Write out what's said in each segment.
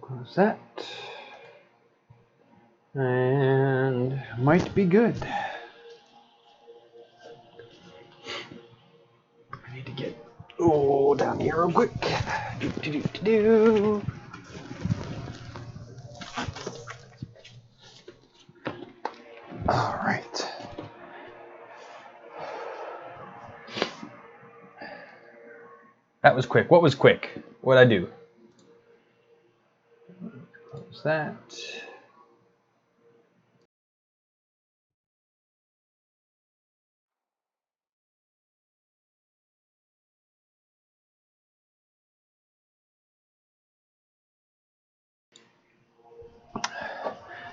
Close that. And might be good. I need to get down here real quick. All right. That was quick. What was quick? What'd I do? Close that.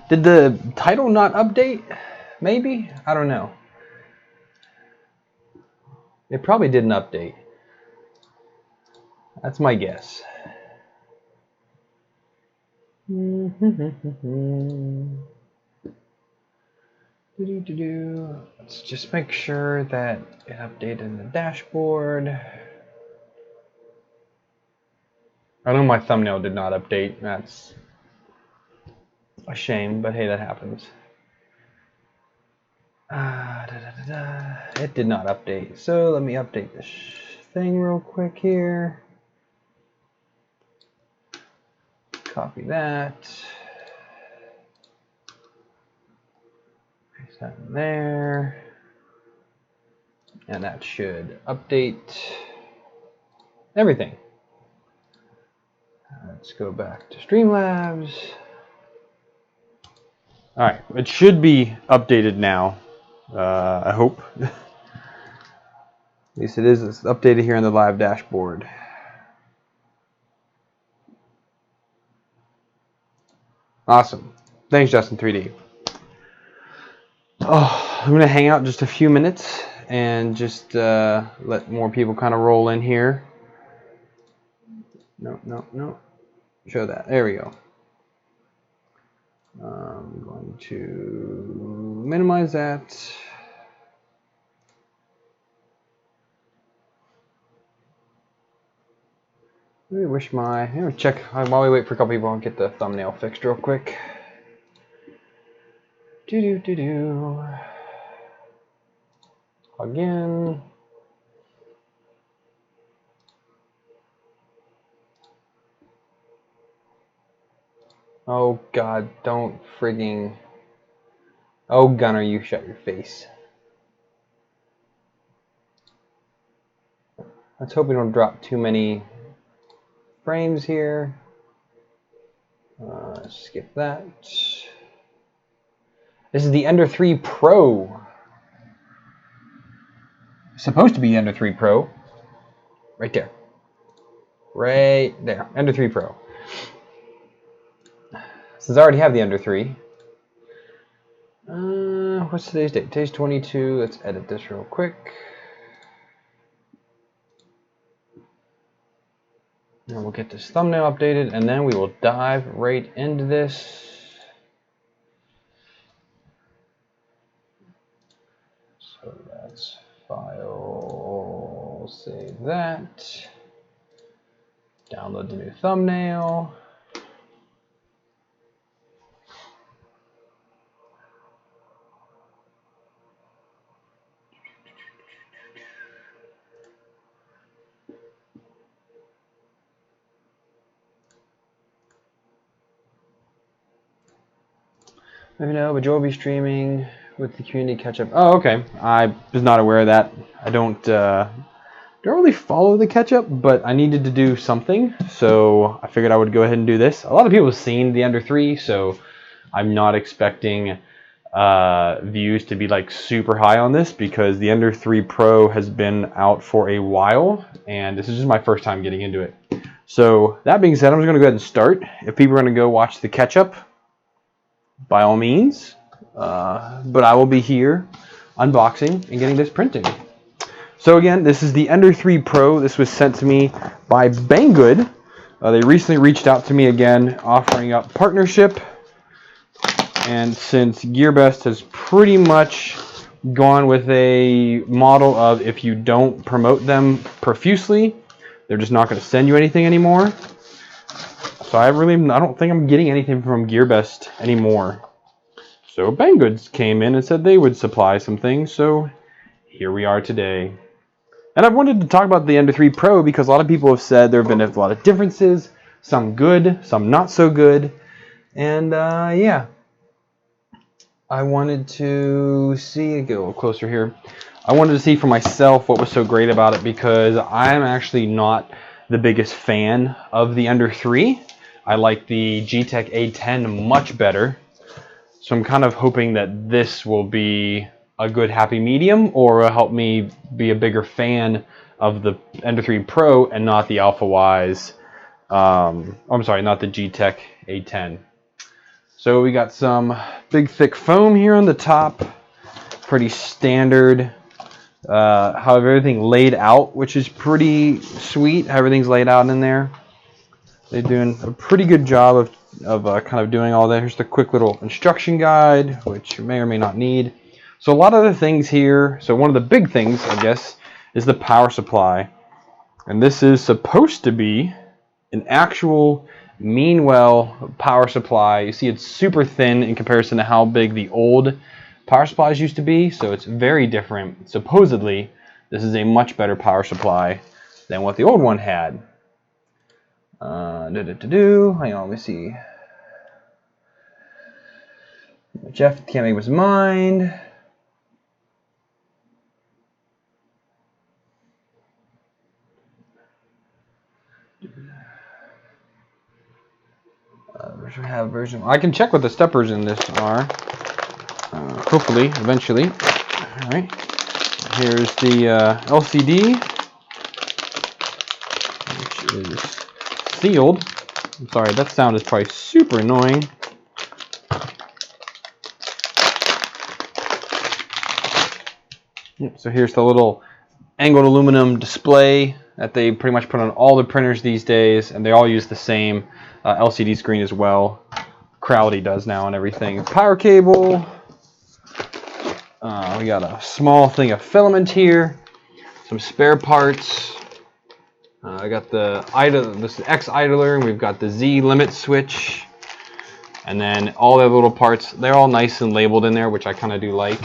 Did the title not update? Maybe? I don't know. It probably didn't update. That's my guess. Let's just make sure that it updated in the dashboard. I know my thumbnail did not update. That's a shame, but hey, that happens. It did not update. So let me update this thing real quick here. Copy that. Paste that in there. And that should update everything. Let's go back to Streamlabs. All right, it should be updated now. I hope. At least it is. It's updated here in the live dashboard. Awesome. Thanks, Justin3D. Oh, I'm going to hang out just a few minutes and just let more people kind of roll in here. No. Show that. There we go. I'm going to minimize that. Let me wish my. Check while we wait for a couple people. I'll get the thumbnail fixed real quick. Log in. Oh God! Don't frigging. Oh Gunner, you shut your face. Let's hope we don't drop too many frames here. Skip that. This is the Ender 3 Pro. It's supposed to be Ender 3 Pro. Right there. Right there. Ender 3 Pro. Since I already have the Ender 3. What's today's date? Today's 22. Let's edit this real quick. And we'll get this thumbnail updated, and then we will dive right into this. So that's file, save that. Download the new thumbnail. Maybe no, but Joe will be streaming with the community catch-up. Oh, okay. I was not aware of that. I don't really follow the catch-up, but I needed to do something, so I figured I would go ahead and do this. A lot of people have seen the Ender 3, so I'm not expecting views to be like super high on this because the Ender 3 Pro has been out for a while, and this is just my first time getting into it. So that being said, I'm just going to go ahead and start. If people are going to go watch the catch-up, by all means, but I will be here unboxing and getting this printing. So again, this is the Ender 3 Pro. This was sent to me by Banggood. They recently reached out to me again, offering up partnership. And since GearBest has pretty much gone with a model of if you don't promote them profusely, they're just not going to send you anything anymore. So I don't think I'm getting anything from GearBest anymore. So Banggood came in and said they would supply some things, so here we are today. And I wanted to talk about the Ender 3 Pro because a lot of people have said there have been a lot of differences, some good, some not so good, and yeah. I wanted to see, get a little closer here. I wanted to see for myself what was so great about it because I'm actually not the biggest fan of the Ender 3. I like the G-Tech A10 much better. So I'm kind of hoping that this will be a good happy medium or will help me be a bigger fan of the Ender 3 Pro and not the Alpha Wise. I'm sorry, not the G-Tech A10. So we got some big thick foam here on the top. Pretty standard. How everything laid out, which is pretty sweet. How everything's laid out in there. They're doing a pretty good job of kind of doing all that. Here's the quick little instruction guide, which you may or may not need. So a lot of the things here, so one of the big things, I guess, is the power supply. And this is supposed to be an actual Meanwell power supply. You see it's super thin in comparison to how big the old power supplies used to be, so it's very different. Supposedly, this is a much better power supply than what the old one had. Hang on, let me see. Jeff can't make up his mind. Version. I can check what the steppers in this are. Hopefully, eventually. All right. Here's the LCD, which is sealed. I'm sorry, that sound is probably super annoying. So here's the little angled aluminum display that they pretty much put on all the printers these days, and they all use the same LCD screen as well. Crowley does now and everything. Power cable. We got a small thing of filament here. Some spare parts. I got this X idler, and we've got the Z limit switch. And then all the little parts, they're all nice and labeled in there, which I kind of do like.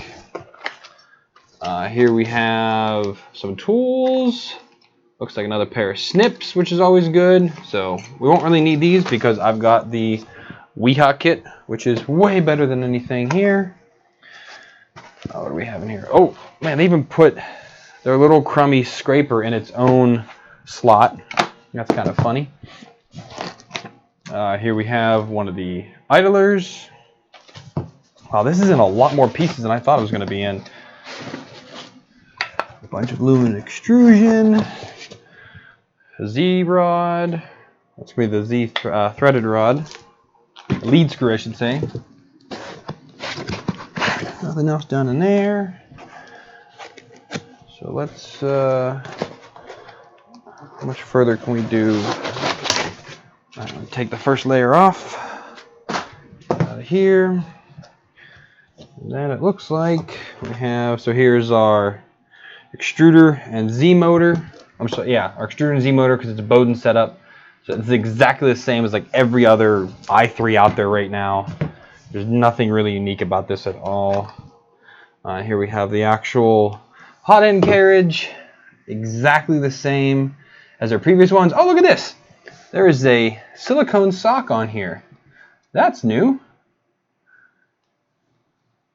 Here we have some tools. Looks like another pair of snips, which is always good. So we won't really need these because I've got the Weha kit, which is way better than anything here. What do we have in here? Oh, man, they even put their little crummy scraper in its own slot. That's kind of funny. Here we have one of the idlers. Wow, this is in a lot more pieces than I thought it was going to be in. A bunch of aluminum extrusion. A Z rod. That's going to be the Z threaded rod. Lead screw, I should say. Nothing else down in there. So let's, how much further can we do? I'm going to take the first layer off out of here. And then it looks like we have, so here's our extruder and Z motor. I'm sorry, yeah, our extruder and Z motor because it's a Bowden setup. So it's exactly the same as like every other i3 out there right now. There's nothing really unique about this at all. Here we have the actual hot end carriage, exactly the same as our previous ones. Oh, look at this! There is a silicone sock on here. That's new.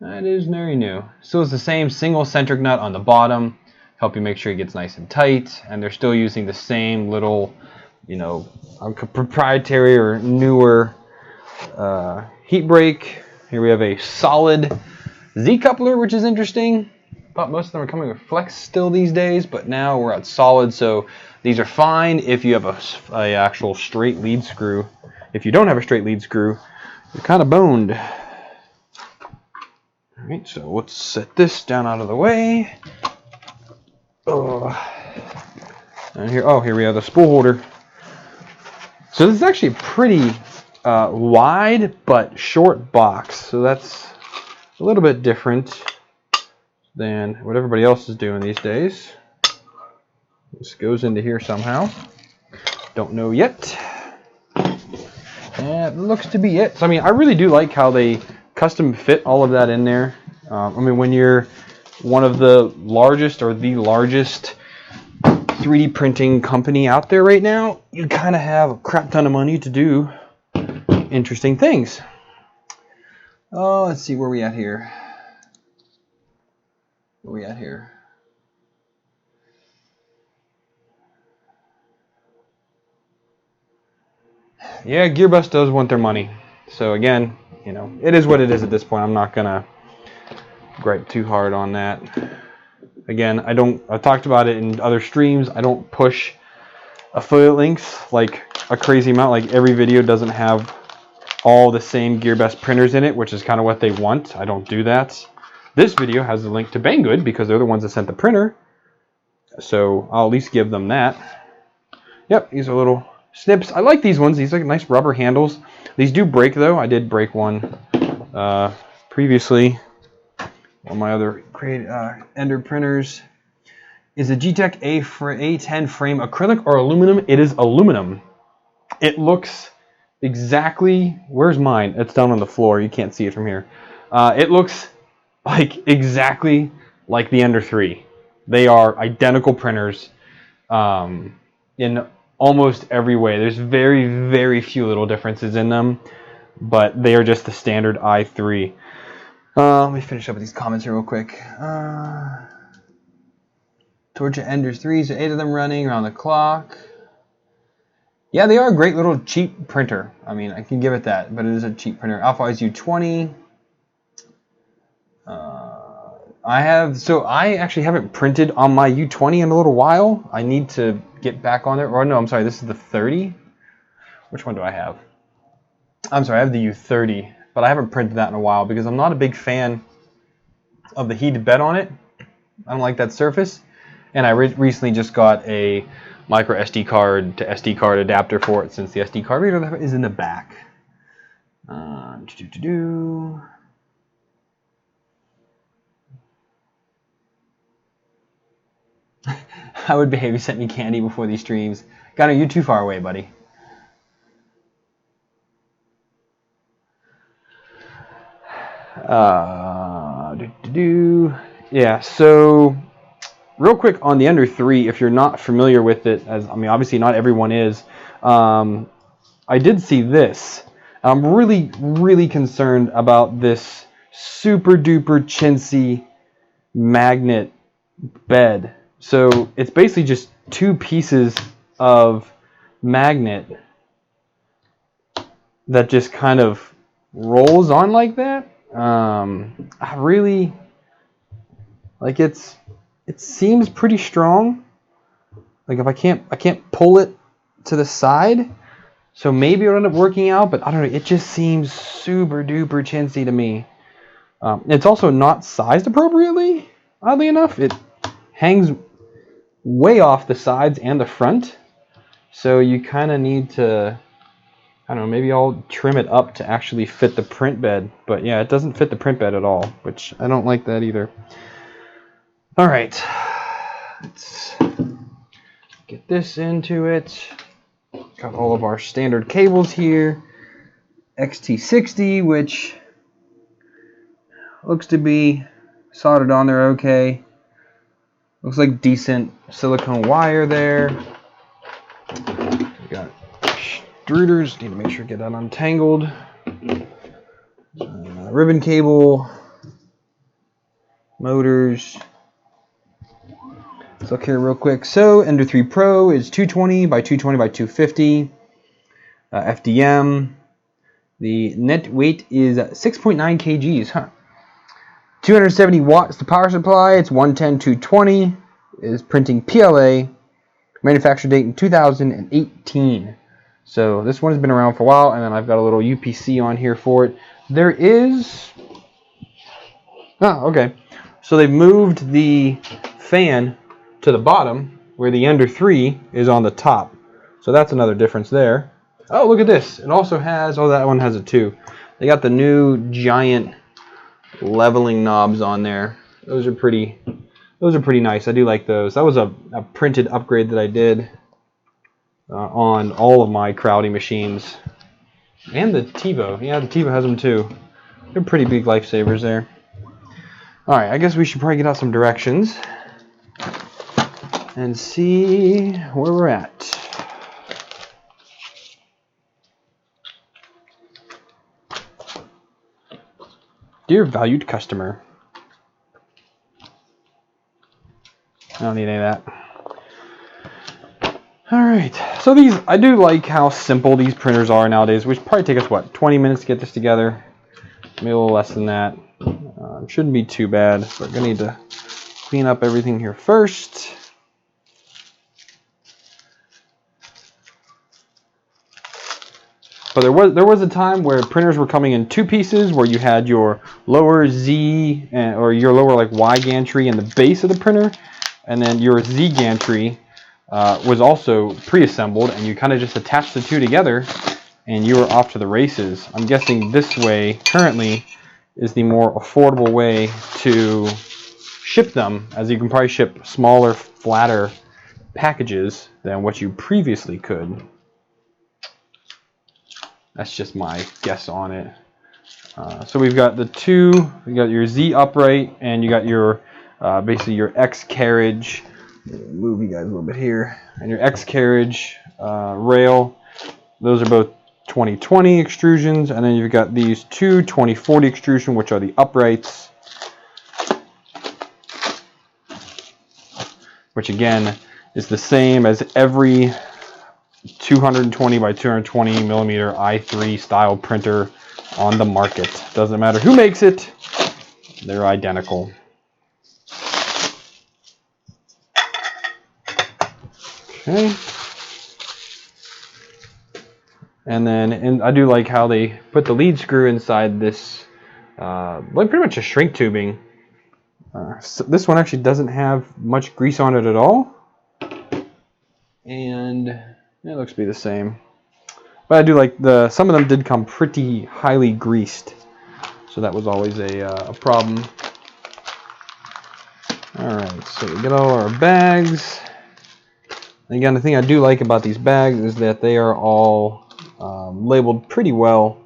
That is very new. Still is the same single centric nut on the bottom, help you make sure it gets nice and tight, and they're still using the same little, you know, proprietary or newer heat break. Here we have a solid Z coupler, which is interesting. Thought most of them are coming with flex still these days, but now we're at solid, so these are fine if you have a actual straight lead screw. If you don't have a straight lead screw, you're kind of boned. All right, so let's set this down out of the way. And here we have the spool holder. So this is actually a pretty wide but short box, so that's a little bit different than what everybody else is doing these days. This goes into here somehow. Don't know yet. That looks to be it. So, I mean, I really do like how they custom fit all of that in there. I mean, when you're one of the largest or the largest 3D printing company out there right now, you kind of have a crap ton of money to do interesting things. Oh, let's see, where we at here? Where we at here? Yeah, Gearbest does want their money. So again, you know, it is what it is at this point. I'm not gonna gripe too hard on that. Again, I've talked about it in other streams. I don't push affiliate links like a crazy amount. Like every video doesn't have all the same Gearbest printers in it, which is kind of what they want. I don't do that. This video has a link to Banggood because they're the ones that sent the printer. So I'll at least give them that. Yep, these are little snips. I like these ones. These are nice rubber handles. These do break though. I did break one previously. One of my other Ender printers is a G-Tech A10 frame acrylic or aluminum. It is aluminum. It looks exactly, where's mine? It's down on the floor. You can't see it from here. It looks like exactly like the Ender 3. They are identical printers in almost every way. There's very, very few little differences in them, but they are just the standard i3. Let me finish up with these comments here real quick. Torch Enders 3s, 8 of them running around the clock. Yeah, they are a great little cheap printer. I mean, I can give it that, but it is a cheap printer. Alpha-Wise U20. I actually haven't printed on my U20 in a little while. I need to get back on there. Or no, I'm sorry, this is the 30. Which one do I have? I'm sorry, I have the U30, but I haven't printed that in a while because I'm not a big fan of the heated bed on it. I don't like that surface. And I recently just got a micro SD card to SD card adapter for it since the SD card reader is in the back. I would behave. You sent me candy before these streams. Gunner, you're too far away, buddy. Yeah, so real quick on the Ender 3, if you're not familiar with it, as I mean, obviously not everyone is, I did see this. I'm really, really concerned about this super duper chintzy magnet bed. So it's basically just two pieces of magnet that just kind of rolls on like that. I really like it seems pretty strong. Like if I can't pull it to the side, so maybe it'll end up working out, but I don't know, it just seems super duper chintzy to me. It's also not sized appropriately, oddly enough. It hangs way off the sides and the front, so you kind of need to, I don't know, maybe I'll trim it up to actually fit the print bed. But yeah, it doesn't fit the print bed at all, which I don't like that either. All right, let's get this into it. Got all of our standard cables here. XT60, which looks to be soldered on there okay. Looks like decent silicone wire there. We got extruders. Need to make sure to get that untangled. Ribbon cable. Motors. Let's look here real quick. So Ender 3 Pro is 220 by 220 by 250. FDM. The net weight is 6.9 kgs. Huh. 270 watts the power supply. It's 110 220. Is printing PLA. Manufacture date in 2018. So this one has been around for a while, and then I've got a little UPC on here for it. There is... Oh, okay. So they've moved the fan to the bottom where the Ender 3 is on the top. So that's another difference there. Oh, look at this. It also has... Oh, that one has it too. They got the new giant leveling knobs on there. Those are pretty nice. I do like those. That was a printed upgrade that I did. on all of my crowding machines. And the TiVo. Yeah, the TiVo has them too. They're pretty big lifesavers there. Alright, I guess we should probably get out some directions and see where we're at. Dear valued customer. I don't need any of that. Alright, so these, I do like how simple these printers are nowadays, which probably take us, what, 20 minutes to get this together? Maybe a little less than that. Shouldn't be too bad. We're going to need to clean up everything here first. But there was a time where printers were coming in two pieces, where you had your lower Z or your lower like Y gantry in the base of the printer, and then your Z gantry was also pre-assembled, and you kind of just attached the two together, and you were off to the races. I'm guessing this way currently is the more affordable way to ship them, as you can probably ship smaller, flatter packages than what you previously could. That's just my guess on it. So we've got the two, you got your Z upright, and you got your basically your X carriage. Move you guys a little bit here, and your X carriage rail. Those are both 2020 extrusions, and then you've got these two 2040 extrusion, which are the uprights, which again is the same as every 220 by 220 millimeter i3 style printer on the market. Doesn't matter who makes it, they're identical. Okay. And then I do like how they put the lead screw inside this, like pretty much a shrink tubing. So this one actually doesn't have much grease on it at all. And it looks to be the same. But I do like some of them did come pretty highly greased. So that was always a problem. Alright, so we get all our bags. And again, the thing I do like about these bags is that they are all labeled pretty well.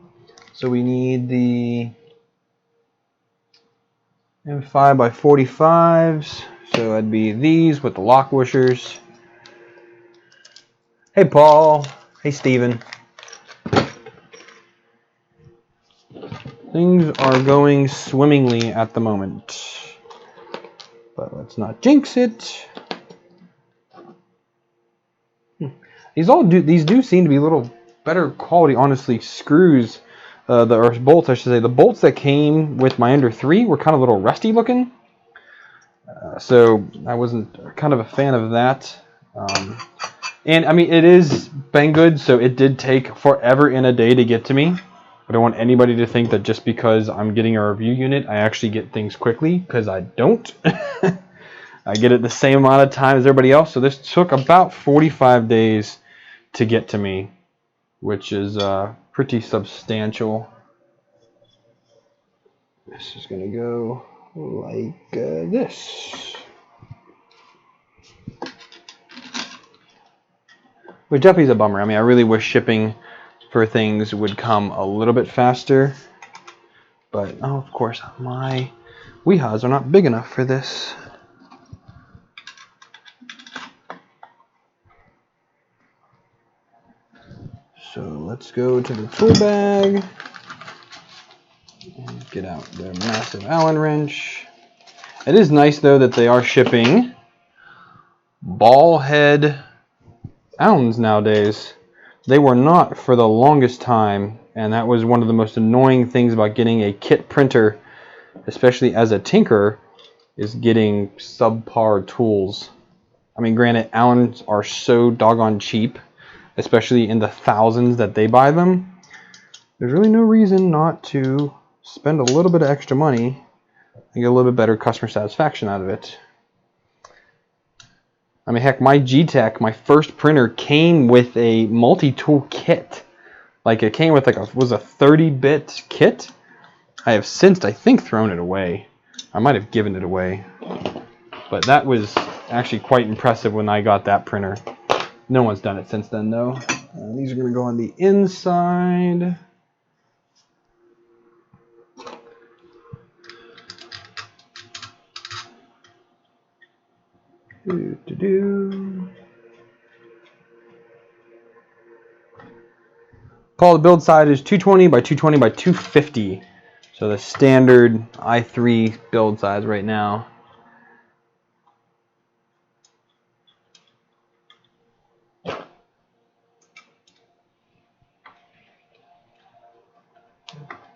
So we need the M5 by 45s. So that'd be these with the lock washers. Hey Paul. Hey Steven. Things are going swimmingly at the moment. But let's not jinx it. These do seem to be a little better quality, honestly, screws, or bolts, I should say. The bolts that came with my Ender 3 were kind of a little rusty looking. So I wasn't kind of a fan of that. And I mean, it is Banggood, so it did take forever and a day to get to me. I don't want anybody to think that just because I'm getting a review unit, I actually get things quickly, because I don't. I get it the same amount of time as everybody else. So this took about 45 days to get to me, which is pretty substantial. This is going to go like this. Which definitely is a bummer. I mean, I really wish shipping for things would come a little bit faster. But, oh, of course, my Weehas are not big enough for this. So let's go to the tool bag and get out the massive Allen wrench. It is nice, though, that they are shipping ball head Allens nowadays. They were not for the longest time, and that was one of the most annoying things about getting a kit printer, especially as a tinker, is getting subpar tools. I mean, granted, Allens are so doggone cheap, especially in the thousands that they buy them. There's really no reason not to spend a little bit of extra money and get a little bit better customer satisfaction out of it. I mean, heck, my G-Tech, my first printer, came with a multi-tool kit. Like, it came with like a 30-bit kit. I have since, I think, thrown it away. I might have given it away. But that was actually quite impressive when I got that printer. No one's done it since then, though. These are going to go on the inside. Paul, the build size is 220 by 220 by 250. So the standard i3 build size right now.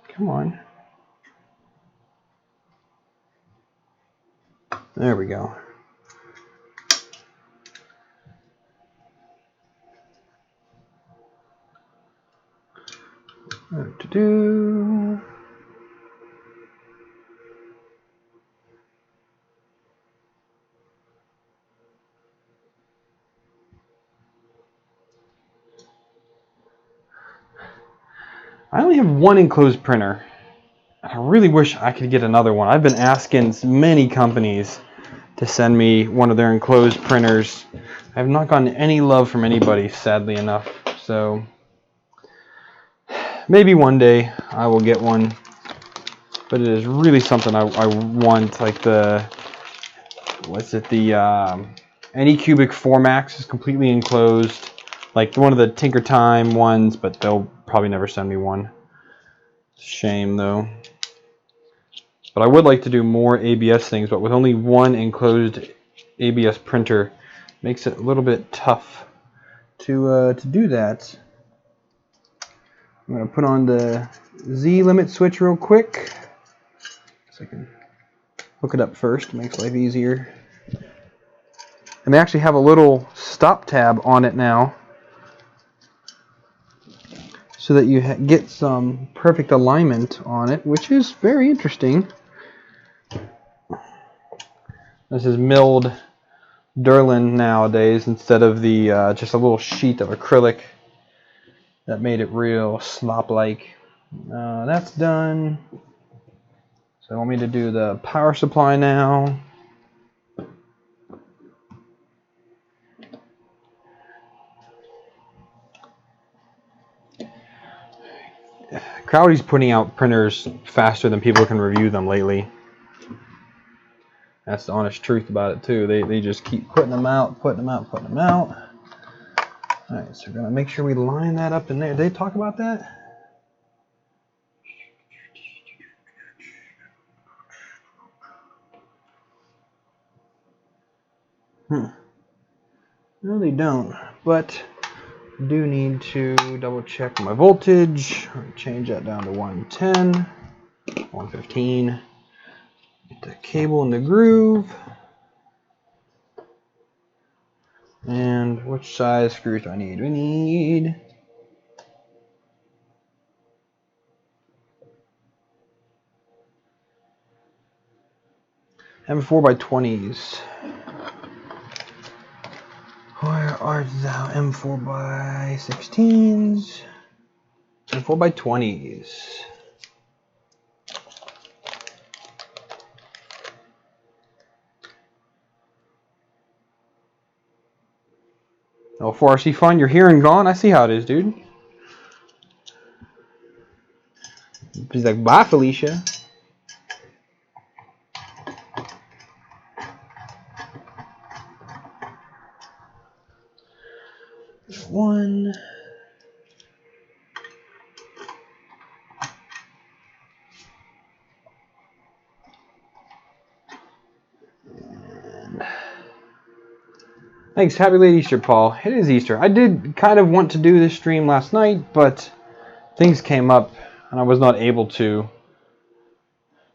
Come on. There we go. What to do? I only have one enclosed printer. I really wish I could get another one. I've been asking many companies to send me one of their enclosed printers. I have not gotten any love from anybody, sadly enough. So maybe one day I will get one. But it is really something I want. Like the, what's it, the Anycubic 4Max is completely enclosed. Like one of the Tinker Time ones, but they'll probably never send me one. Shame though. But I would like to do more ABS things, but with only one enclosed ABS printer, makes it a little bit tough to do that. I'm going to put on the Z limit switch real quick, so I can hook it up first. Makes life easier. And they actually have a little stop tab on it now, so that you get some perfect alignment on it, which is very interesting. This is milled Durlin nowadays instead of the just a little sheet of acrylic that made it real slop-like. That's done. So I want me to do the power supply now. Crowdy's putting out printers faster than people can review them lately. That's the honest truth about it too. They just keep putting them out, putting them out, putting them out. Alright, so we're going to make sure we line that up in there. Did they talk about that? No, they don't. But I do need to double check my voltage. Change that down to 110, 115. Get the cable in the groove. And which size screws do I need? We need M4 by 20s. Where art thou? M4 by 16s. M4 by 20s. Oh, 4RC fun, you're here and gone? I see how it is, dude. He's like, bye, Felicia. One. And thanks. Happy late Easter, Paul. It is Easter. I did kind of want to do this stream last night, but things came up and I was not able to.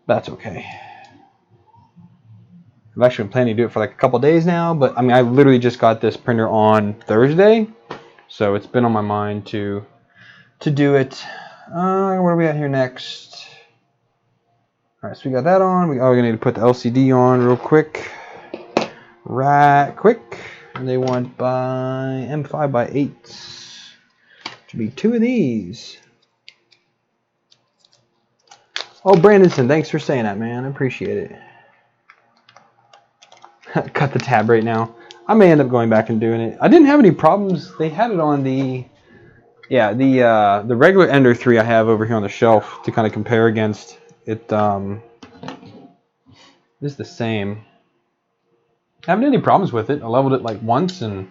That's okay. I've actually been planning to do it for like a couple days now, but I mean, I literally just got this printer on Thursday, so it's been on my mind to do it. What are we at here next? All right, so we got that on. We're going to need to put the LCD on real quick. Right quick. And they want by M5 by 8s. Should be 2 of these. Oh, Brandonson, thanks for saying that, man. I appreciate it. Cut the tab right now. I may end up going back and doing it. I didn't have any problems. They had it on the the regular Ender 3 I have over here on the shelf to kind of compare against. It is the same. I haven't had any problems with it. I leveled it like once and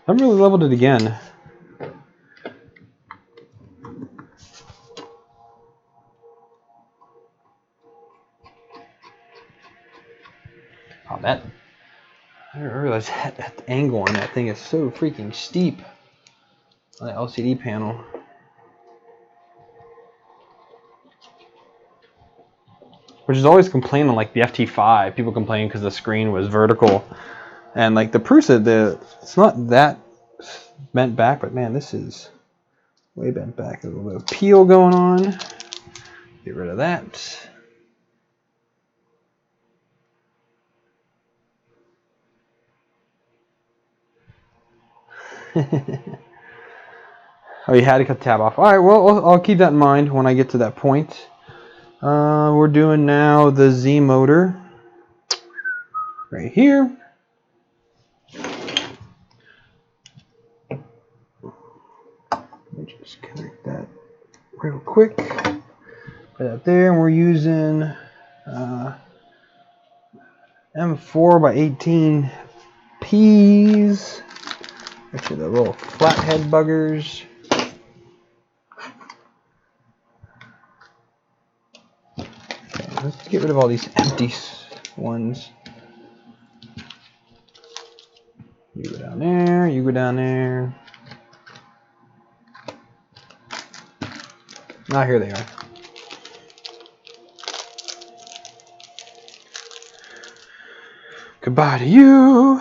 I haven't really leveled it again. Oh, that, I didn't realize that angle on that thing is so freaking steep on the LCD panel. Which is always complaining, like the FT5, people complain because the screen was vertical. And like the Prusa, it's not that bent back, but man, this is way bent back. A little bit of peel going on. Get rid of that. Oh, you had to cut the tab off. All right, well, I'll keep that in mind when I get to that point. We're doing now the Z motor right here. Let me just connect that real quick. Put that there, and we're using M4 by 18 P's. Actually, the little flathead buggers. Okay, let's get rid of all these empty ones. You go down there, you go down there. Ah, here they are. Goodbye to you.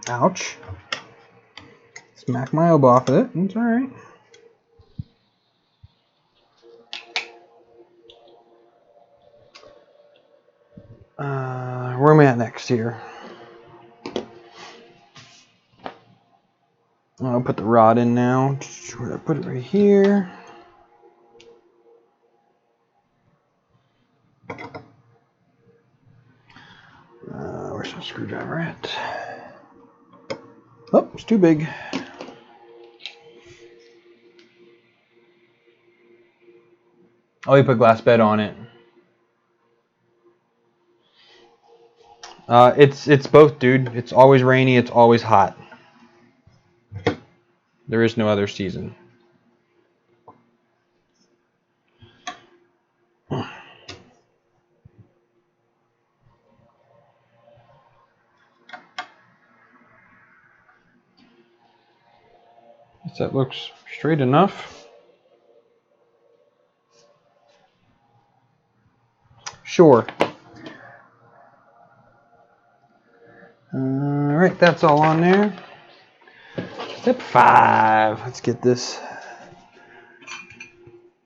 Ouch. Smack my elbow off of it. It's alright. Where am I at next here? I'll put the rod in now. Where did I put it? Right here. Where's my screwdriver at? Oh, it's too big. Oh, you put glass bed on it. It's both, dude. It's always rainy. It's always hot. There is no other season. That looks straight enough. Sure. Alright, that's all on there. Step 5. Let's get this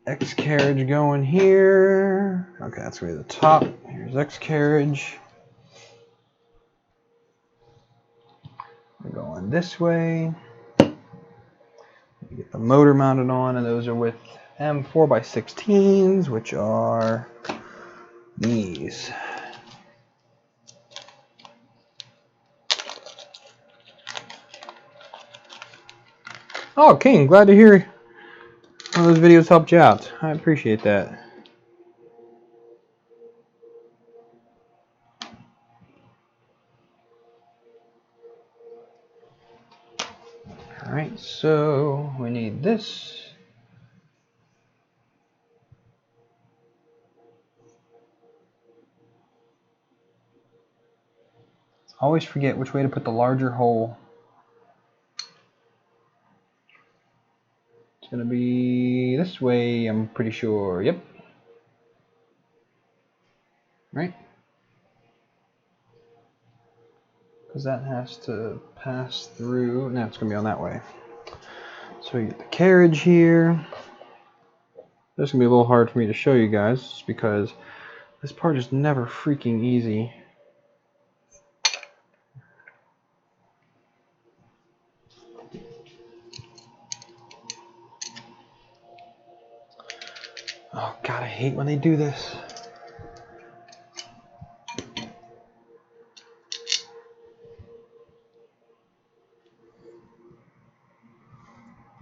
X carriage going here. Okay, that's way to the top. Here's X carriage. We're going this way. Get the motor mounted on, and those are with M4 by 16s, which are these. Oh, King, glad to hear one of those videos helped you out. I appreciate that. Alright, so we need this. Always forget which way to put the larger hole. It's going to be this way, I'm pretty sure. Yep. Right? Because that has to pass through. No, it's going to be on that way. So we get the carriage here. This is going to be a little hard for me to show you guys because this part is never freaking easy. hate when they do this.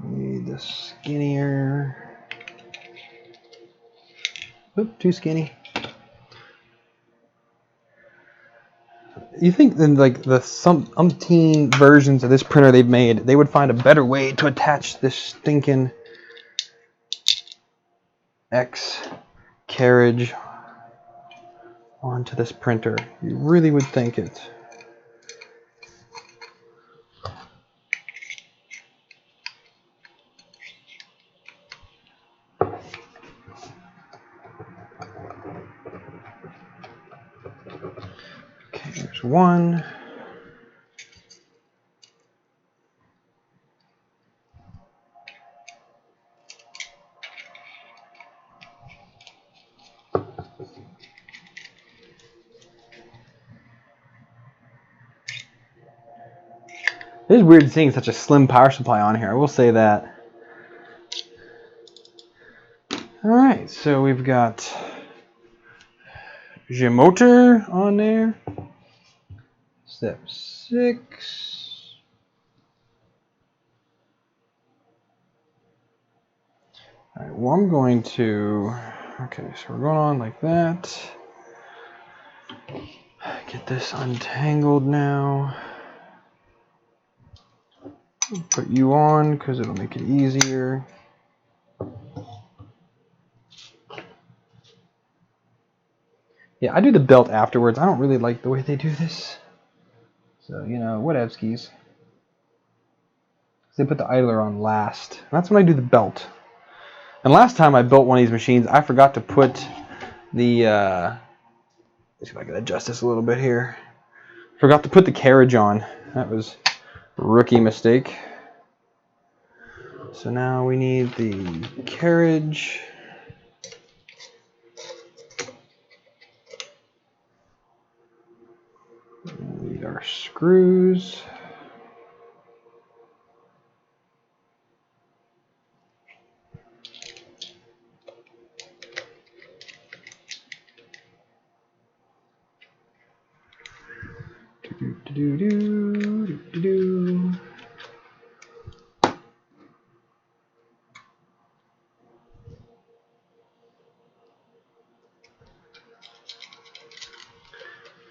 Need this skinnier. Oop, too skinny. You think in like the some umpteen versions of this printer they've made, they would find a better way to attach this stinking X carriage onto this printer. You really would think it. Okay, there's one. It is weird seeing such a slim power supply on here, I will say that. Alright, so we've got J motor on there. Step 6. Alright, well I'm going to, okay, so we're going on like that. Get this untangled now. Put you on because it'll make it easier. Yeah, I do the belt afterwards. I don't really like the way they do this. So, you know, whatevskis. They put the idler on last. That's when I do the belt. And last time I built one of these machines, I forgot to put the, let's see if I can adjust this a little bit here. Forgot to put the carriage on. That was a rookie mistake. So now we need the carriage. We need our screws.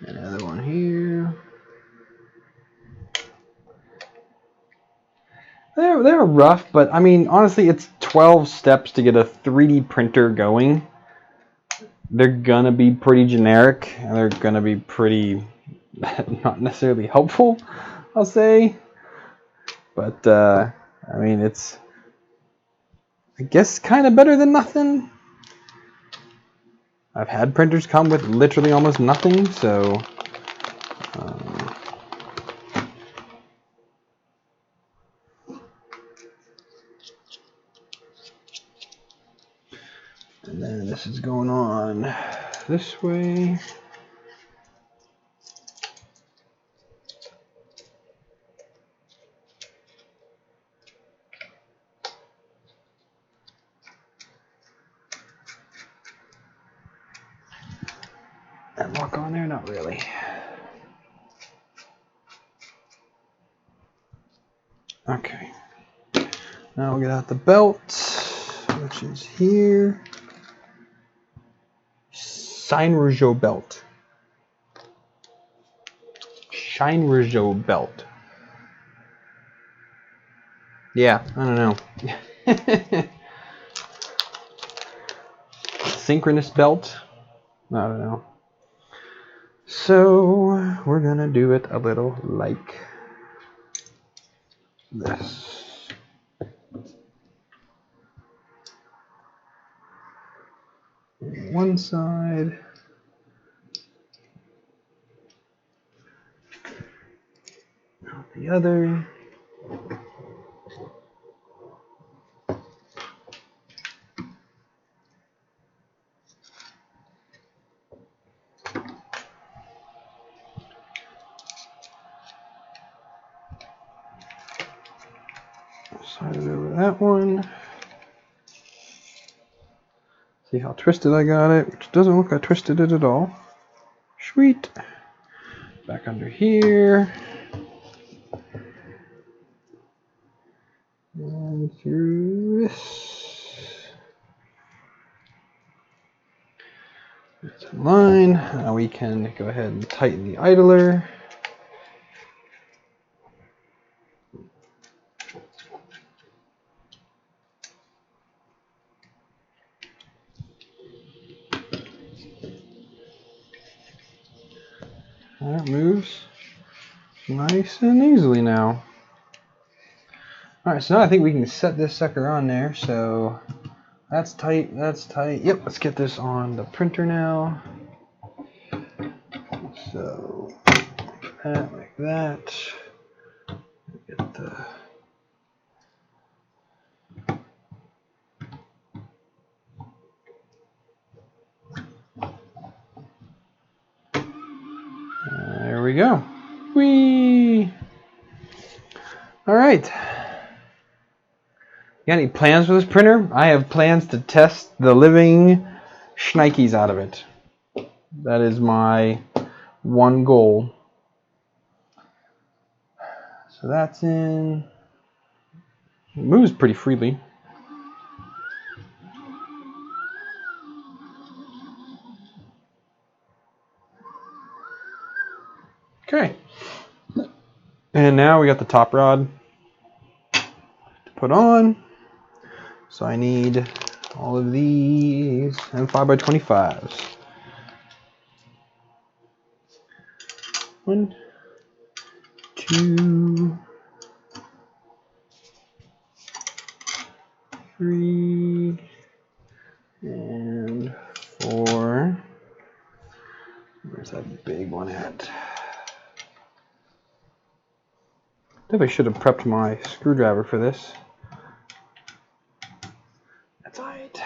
Another one here. They're rough, but I mean, honestly, it's 12 steps to get a 3D printer going. They're gonna be pretty generic, and they're gonna be pretty not necessarily helpful, I'll say. But I mean, it's, I guess, kind of better than nothing. I've had printers come with literally almost nothing, so and then this is going on this way. That lock on there? Not really. Okay. Now we'll get out the belt, which is here. Shine Rougeau belt. Shine Rougeau belt. Yeah, I don't know. Synchronous belt? I don't know. So we're gonna do it a little like this. One side. Not the other. Slide it over that one. See how twisted I got it, which doesn't look like I twisted it at all. Sweet. Back under here. And through this. That's in line. Now we can go ahead and tighten the idler. That moves nice and easily now. Alright, so now I think we can set this sucker on there. So that's tight, that's tight. Yep, let's get this on the printer now. So that, like that. Get the there we go. Whee! Alright. You got any plans for this printer? I have plans to test the living shnikes out of it. That is my one goal. So that's in. It moves pretty freely. Okay. And now we got the top rod to put on. So I need all of these and 5x25s. 1, 2, 3, and 4. Where's that big one at? Definitely should have prepped my screwdriver for this. That's alright.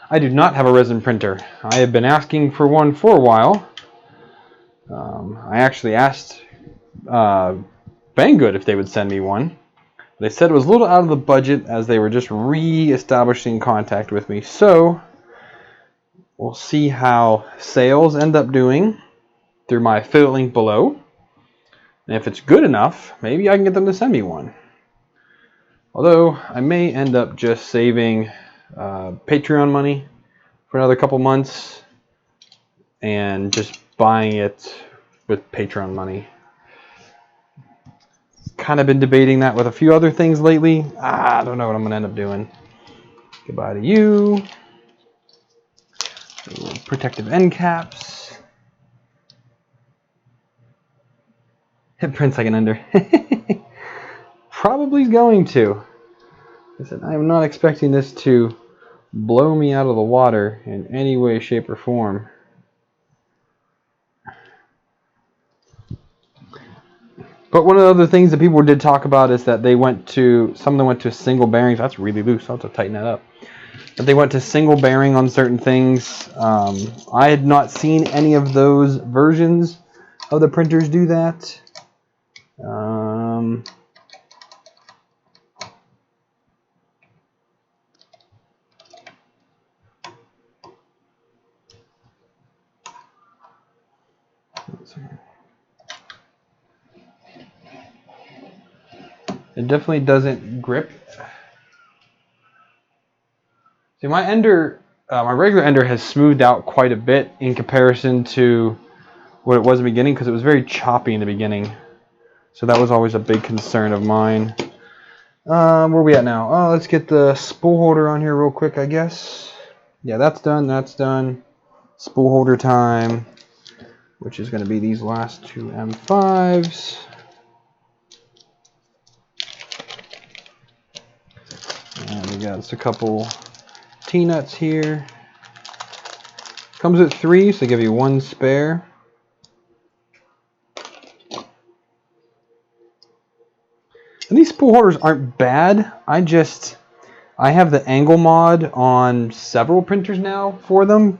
I do not have a resin printer. I have been asking for one for a while. I actually asked Banggood if they would send me one. They said it was a little out of the budget as they were just re-establishing contact with me. So we'll see how sales end up doing through my affiliate link below. And if it's good enough, maybe I can get them to send me one. Although I may end up just saving Patreon money for another couple months and just buying it with Patreon money. Kind of been debating that with a few other things lately. I don't know what I'm gonna end up doing. Goodbye to you. Protective end caps. It prints like an ender. Probably going to. I said I am not expecting this to blow me out of the water in any way, shape, or form. But one of the other things that people did talk about is that they went to, some of them went to single bearings. That's really loose. I'll have to tighten that up. But they went to single bearing on certain things. I had not seen any of those versions of the printers do that. It definitely doesn't grip. See, my ender, my regular ender has smoothed out quite a bit in comparison to what it was in the beginning, because it was very choppy in the beginning. So that was always a big concern of mine. Where are we at now? Oh, let's get the spool holder on here real quick, I guess. Yeah, that's done. That's done. Spool holder time, which is going to be these last two M5s. And we got just a couple T-nuts here. Comes with 3, so they give you 1 spare. And these spool holders aren't bad. I have the angle mod on several printers now for them,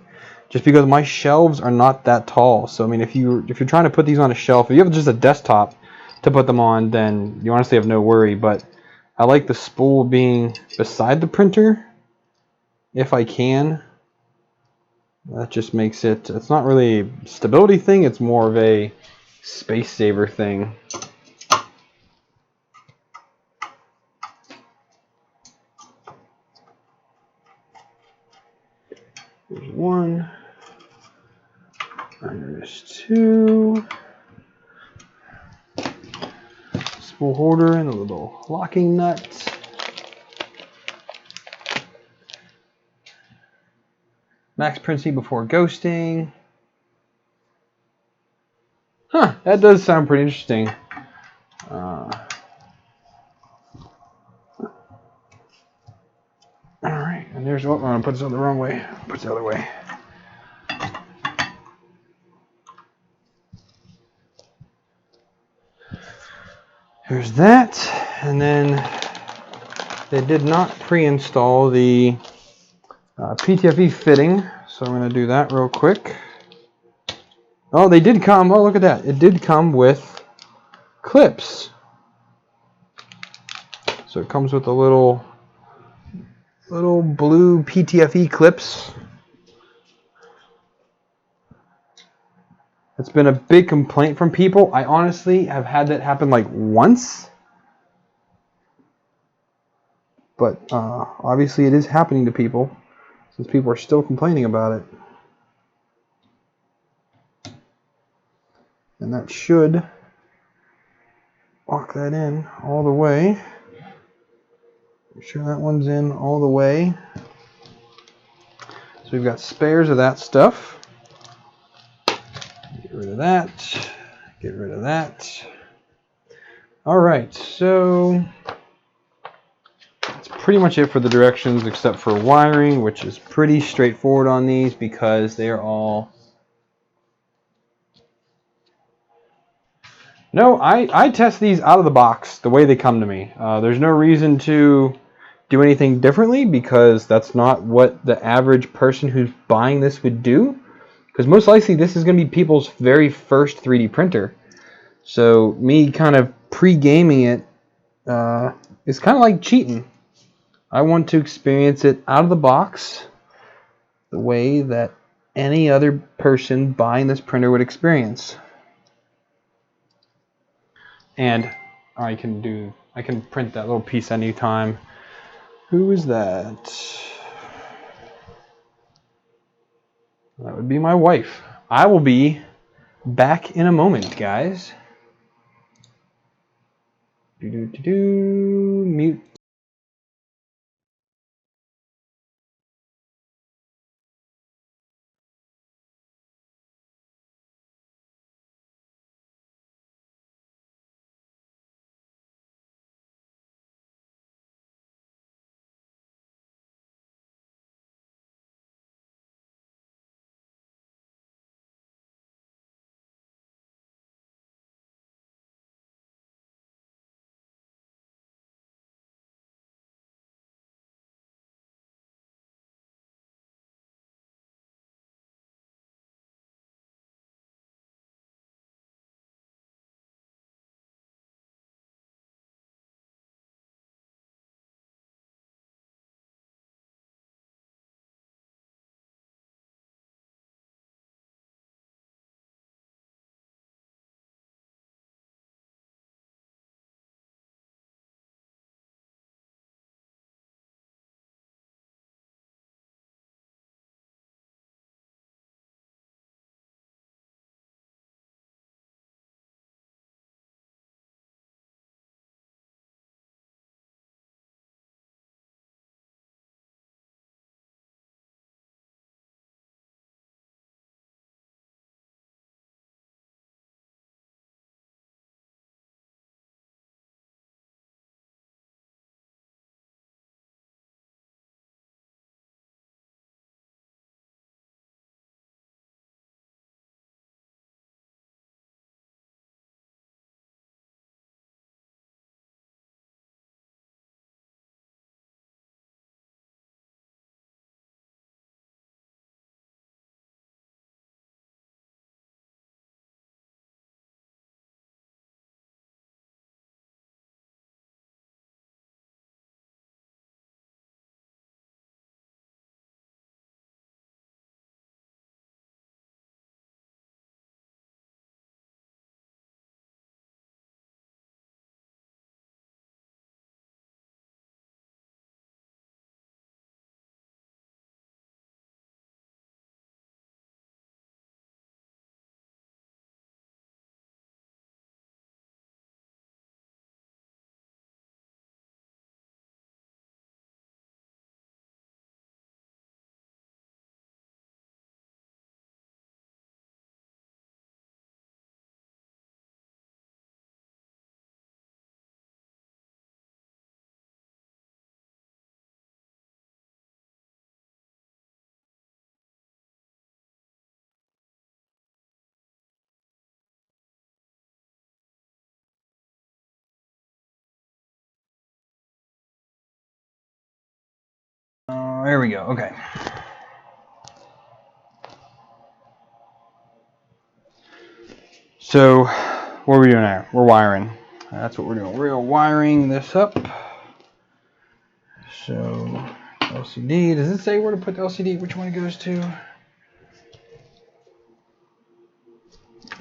just because my shelves are not that tall. So I mean, if you're trying to put these on a shelf, if you have just a desktop to put them on, then you honestly have no worry. But I like the spool being beside the printer, if I can. That just makes it, it's not really a stability thing, it's more of a space saver thing. There's one. There's two. Spool holder and a little locking nut. Max Princey before ghosting. Huh, that does sound pretty interesting. Alright, and there's, oh, I'm going to put this on the wrong way. Put it the other way. There's that, and then they did not pre-install the PTFE fitting, so I'm going to do that real quick. Oh, they did come, oh look at that, it did come with clips. So it comes with a little blue PTFE clips. It's been a big complaint from people. I honestly have had that happen like once. But obviously it is happening to people, since people are still complaining about it. And that should lock that in all the way. Make sure that one's in all the way. So we've got spares of that stuff. Get rid of that. Get rid of that. Alright, so that's pretty much it for the directions except for wiring, which is pretty straightforward on these because they are all... No, I test these out of the box the way they come to me. There's no reason to do anything differently because that's not what the average person who's buying this would do. Because most likely this is going to be people's very first 3D printer. So me kind of pre-gaming it is kind of like cheating. I want to experience it out of the box the way that any other person buying this printer would experience. And I can print that little piece anytime. Who is that? That would be my wife. I will be back in a moment, guys. Mute. There we go. Okay. So, what are we doing now? We're wiring. That's what we're doing. We're wiring this up. So, LCD. Does it say where to put the LCD? Which one it goes to?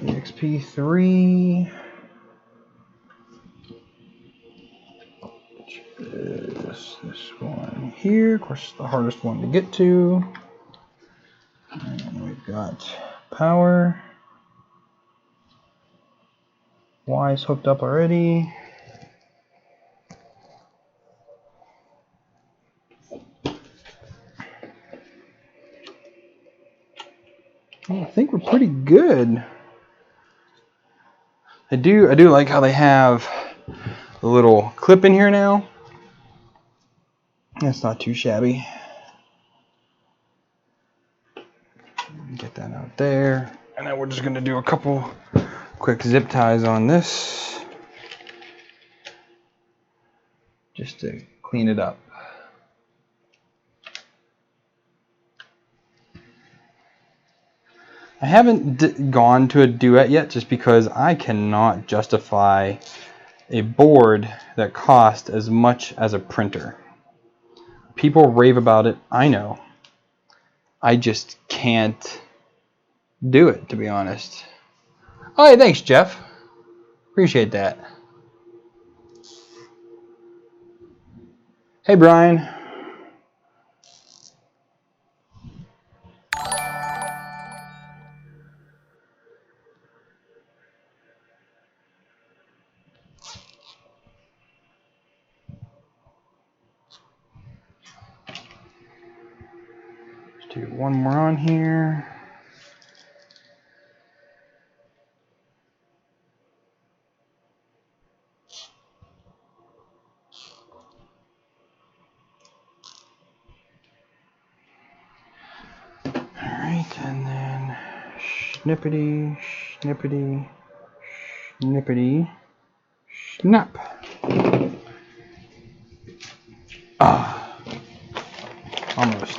EXP3. Which is this one here. Of course, the hardest one to get to. And we've got power. Y is hooked up already. Well, I think we're pretty good. I do like how they have a little clip in here now. That's not too shabby. Get that out there. And then we're just going to do a couple quick zip ties on this. Just to clean it up. I haven't gone to a duet yet just because I cannot justify a board that costs as much as a printer. People rave about it, I know. I just can't do it, to be honest. Oh, hey, thanks, Jeff. Appreciate that. Hey, Brian. Let's do one more on here. Alright, and then snippety, snippety, snippety, snap. Ah, almost.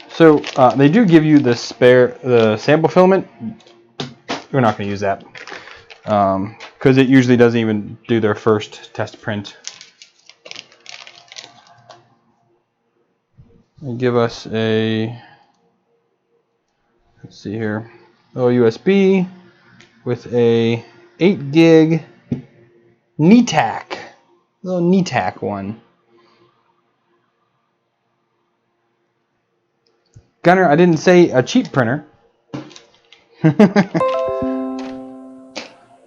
So they do give you the sample filament. We're not going to use that because it usually doesn't even do their first test print. They give us a, let's see here, little USB with a 8 gig NETAC, little NETAC one. Gunner, I didn't say a cheap printer.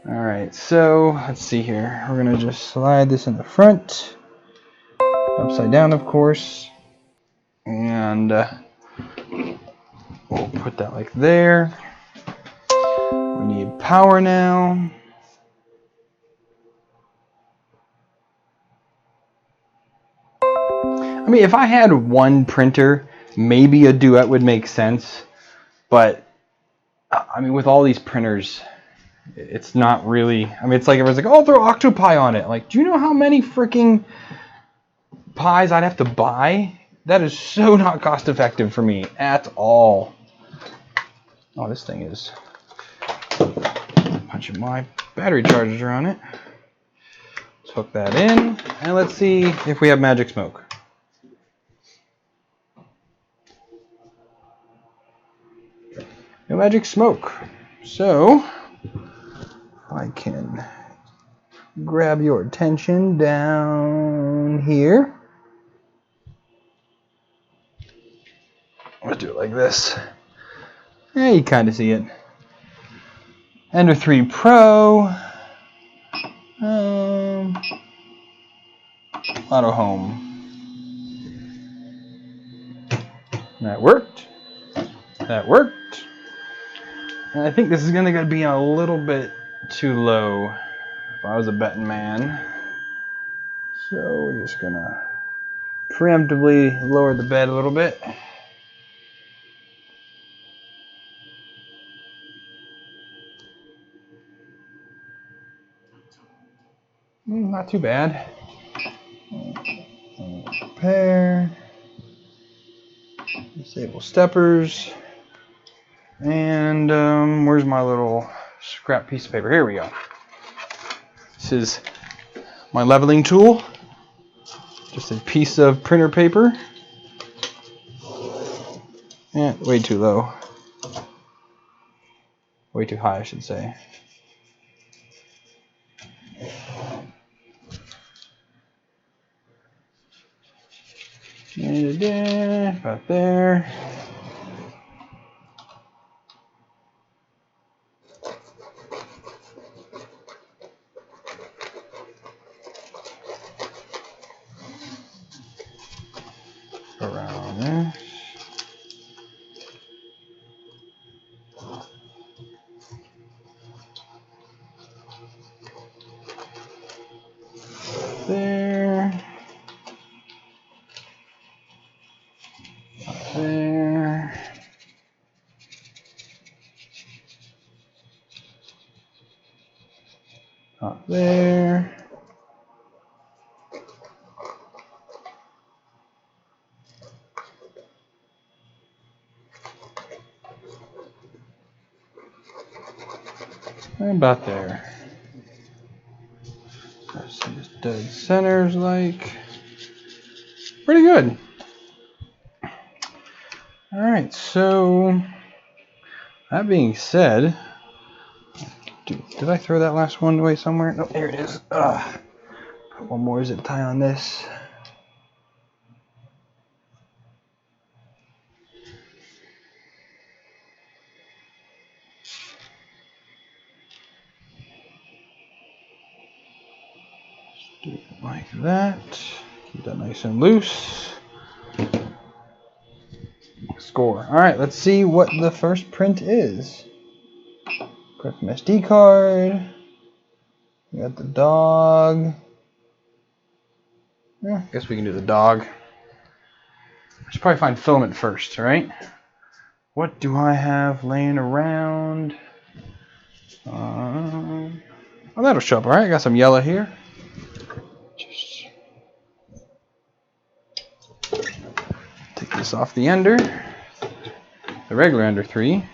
Alright, so let's see here. We're going to just slide this in the front, upside down, of course, and we'll put that like there. We need power now. I mean, if I had one printer, maybe a duet would make sense, but I mean, with all these printers, it's not really. I mean, it's like everyone's like, "Oh, throw Octopi on it." Like, do you know how many freaking pies I'd have to buy? That is so not cost effective for me at all. Oh, this thing is punching my battery chargers are on it. Let's hook that in, and let's see if we have magic smoke. No magic smoke. So, I can grab your attention down here. Let's do it like this. Yeah, you kind of see it. Ender 3 Pro. Auto home. That worked. That worked. And I think this is going to be a little bit too low if I was a betting man. So we're just going to preemptively lower the bed a little bit. Not too bad. Prepare. Disable steppers. And where's my little scrap piece of paper? Here we go. This is my leveling tool. Just a piece of printer paper. And way too low. Way too high, I should say. About there. Around there. There. There. Up there. And about there. Let's see this dead center's like. Pretty good. Alright, so that being said, did I throw that last one away somewhere? No, there it is. Put one more zip tie on this. Do it like that. Keep that nice and loose. Score. Alright, let's see what the first print is. Print from SD card. We got the dog. Yeah, I guess we can do the dog. I should probably find filament first, right? What do I have laying around? Oh, that'll show up, alright. I got some yellow here. Just take this off the ender, the regular ender 3,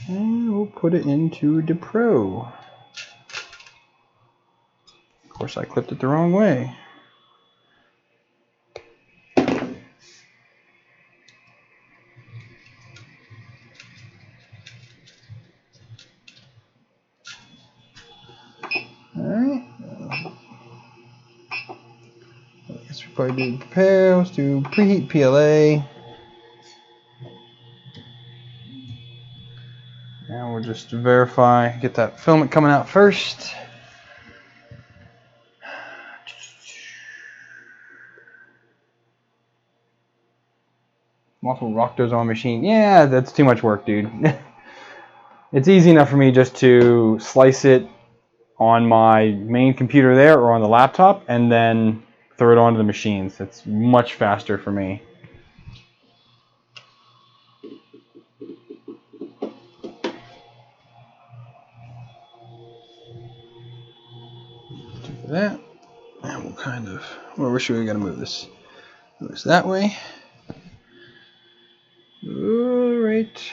and we'll put it into the Pro. Of course, I clipped it the wrong way. Alright. I guess we probably do prepare. Let's do preheat PLA. And we'll just verify, get that filament coming out first. Multiple rock those on machine. Yeah, that's too much work, dude. It's easy enough for me just to slice it on my main computer there or on the laptop and then throw it onto the machines. It's much faster for me. Do that. And we'll kind of, well, where should we gotta move this? Move this that way. Alright.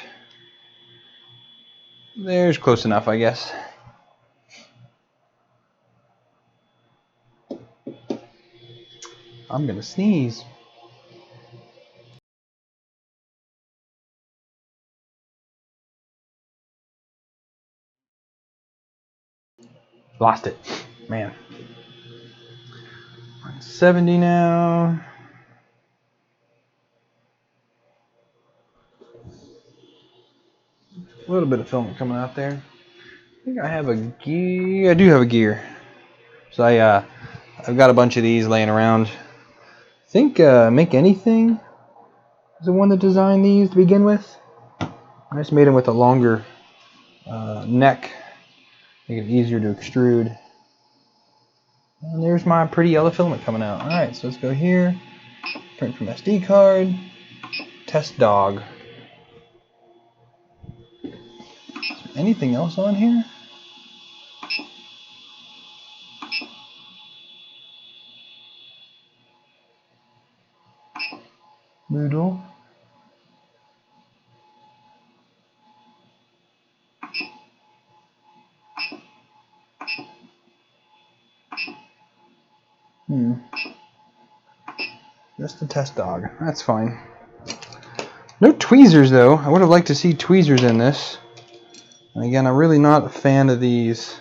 There's close enough, I guess. I'm gonna sneeze. Lost it. Man. 70 now. A little bit of filament coming out there. I think I have a gear. I do have a gear. So I've got a bunch of these laying around. I think Make Anything is the one that designed these to begin with. I just made them with a longer neck, make it easier to extrude. And there's my pretty yellow filament coming out. Alright, so let's go here, print from SD card, test dog. Is there anything else on here? Noodle. Just a test dog. That's fine. No tweezers though. I would have liked to see tweezers in this. And again, I'm really not a fan of these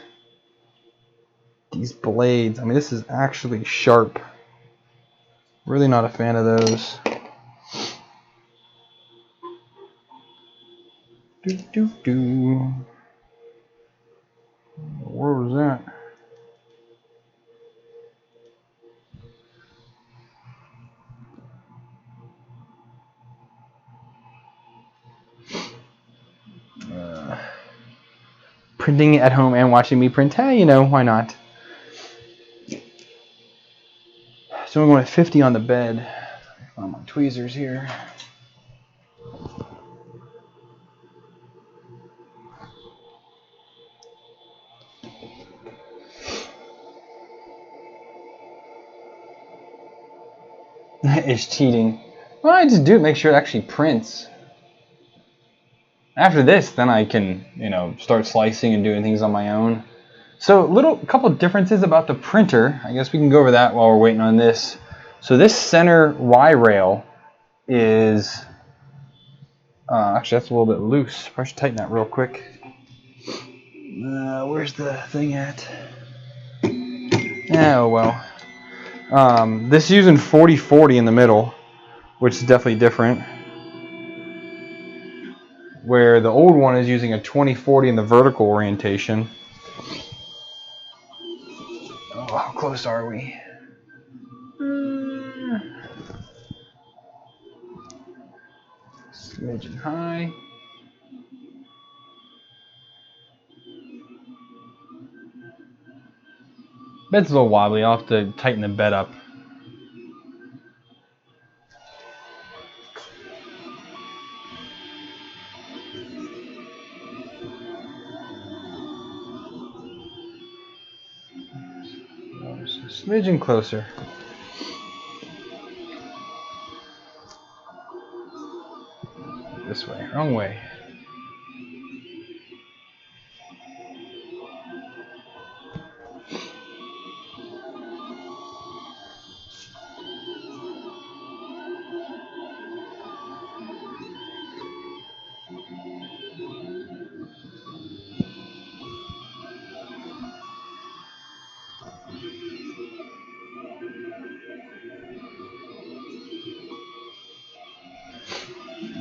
blades. I mean, this is actually sharp. Really not a fan of those. Where was that? Printing at home and watching me print. Hey, you know, why not? So I'm going at 50 on the bed. I found my tweezers here. It's cheating. Well, I just do it, make sure it actually prints. After this, then I can, you know, start slicing and doing things on my own. So couple differences about the printer. I guess we can go over that while we're waiting on this. So this center Y rail is, actually that's a little bit loose. I should tighten that real quick. Where's the thing at? Oh well. This is using 40/40 in the middle, which is definitely different. Where the old one is using a 20/40 in the vertical orientation. Oh, how close are we? Smidgen high. Bed's a little wobbly. I'll have to tighten the bed up. Just a smidgen closer. This way, wrong way.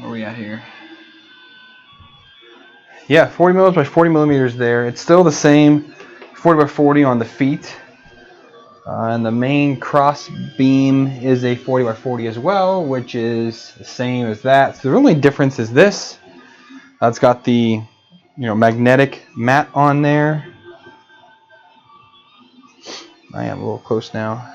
Where are we at here? Yeah, 40 mils by 40 millimeters there. It's still the same 40 by 40 on the feet. And the main cross beam is a 40 by 40 as well, which is the same as that. So the only difference is this. It's got the, you know, magnetic mat on there. I am a little close now.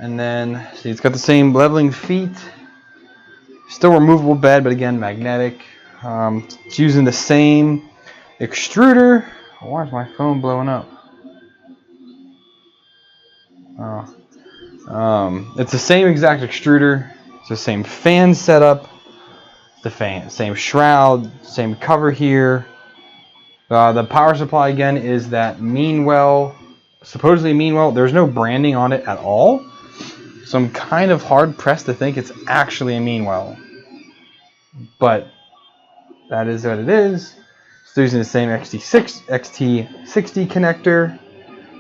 And then, see, it's got the same leveling feet. Still removable bed, but again, magnetic. It's using the same extruder. Why is my phone blowing up? It's the same exact extruder. It's the same fan setup. Same shroud, same cover here. The power supply again is that Meanwell, supposedly Meanwell. There's no branding on it at all. So I'm kind of hard pressed to think it's actually a Meanwell. But that is what it is. So using the same XT60 connector,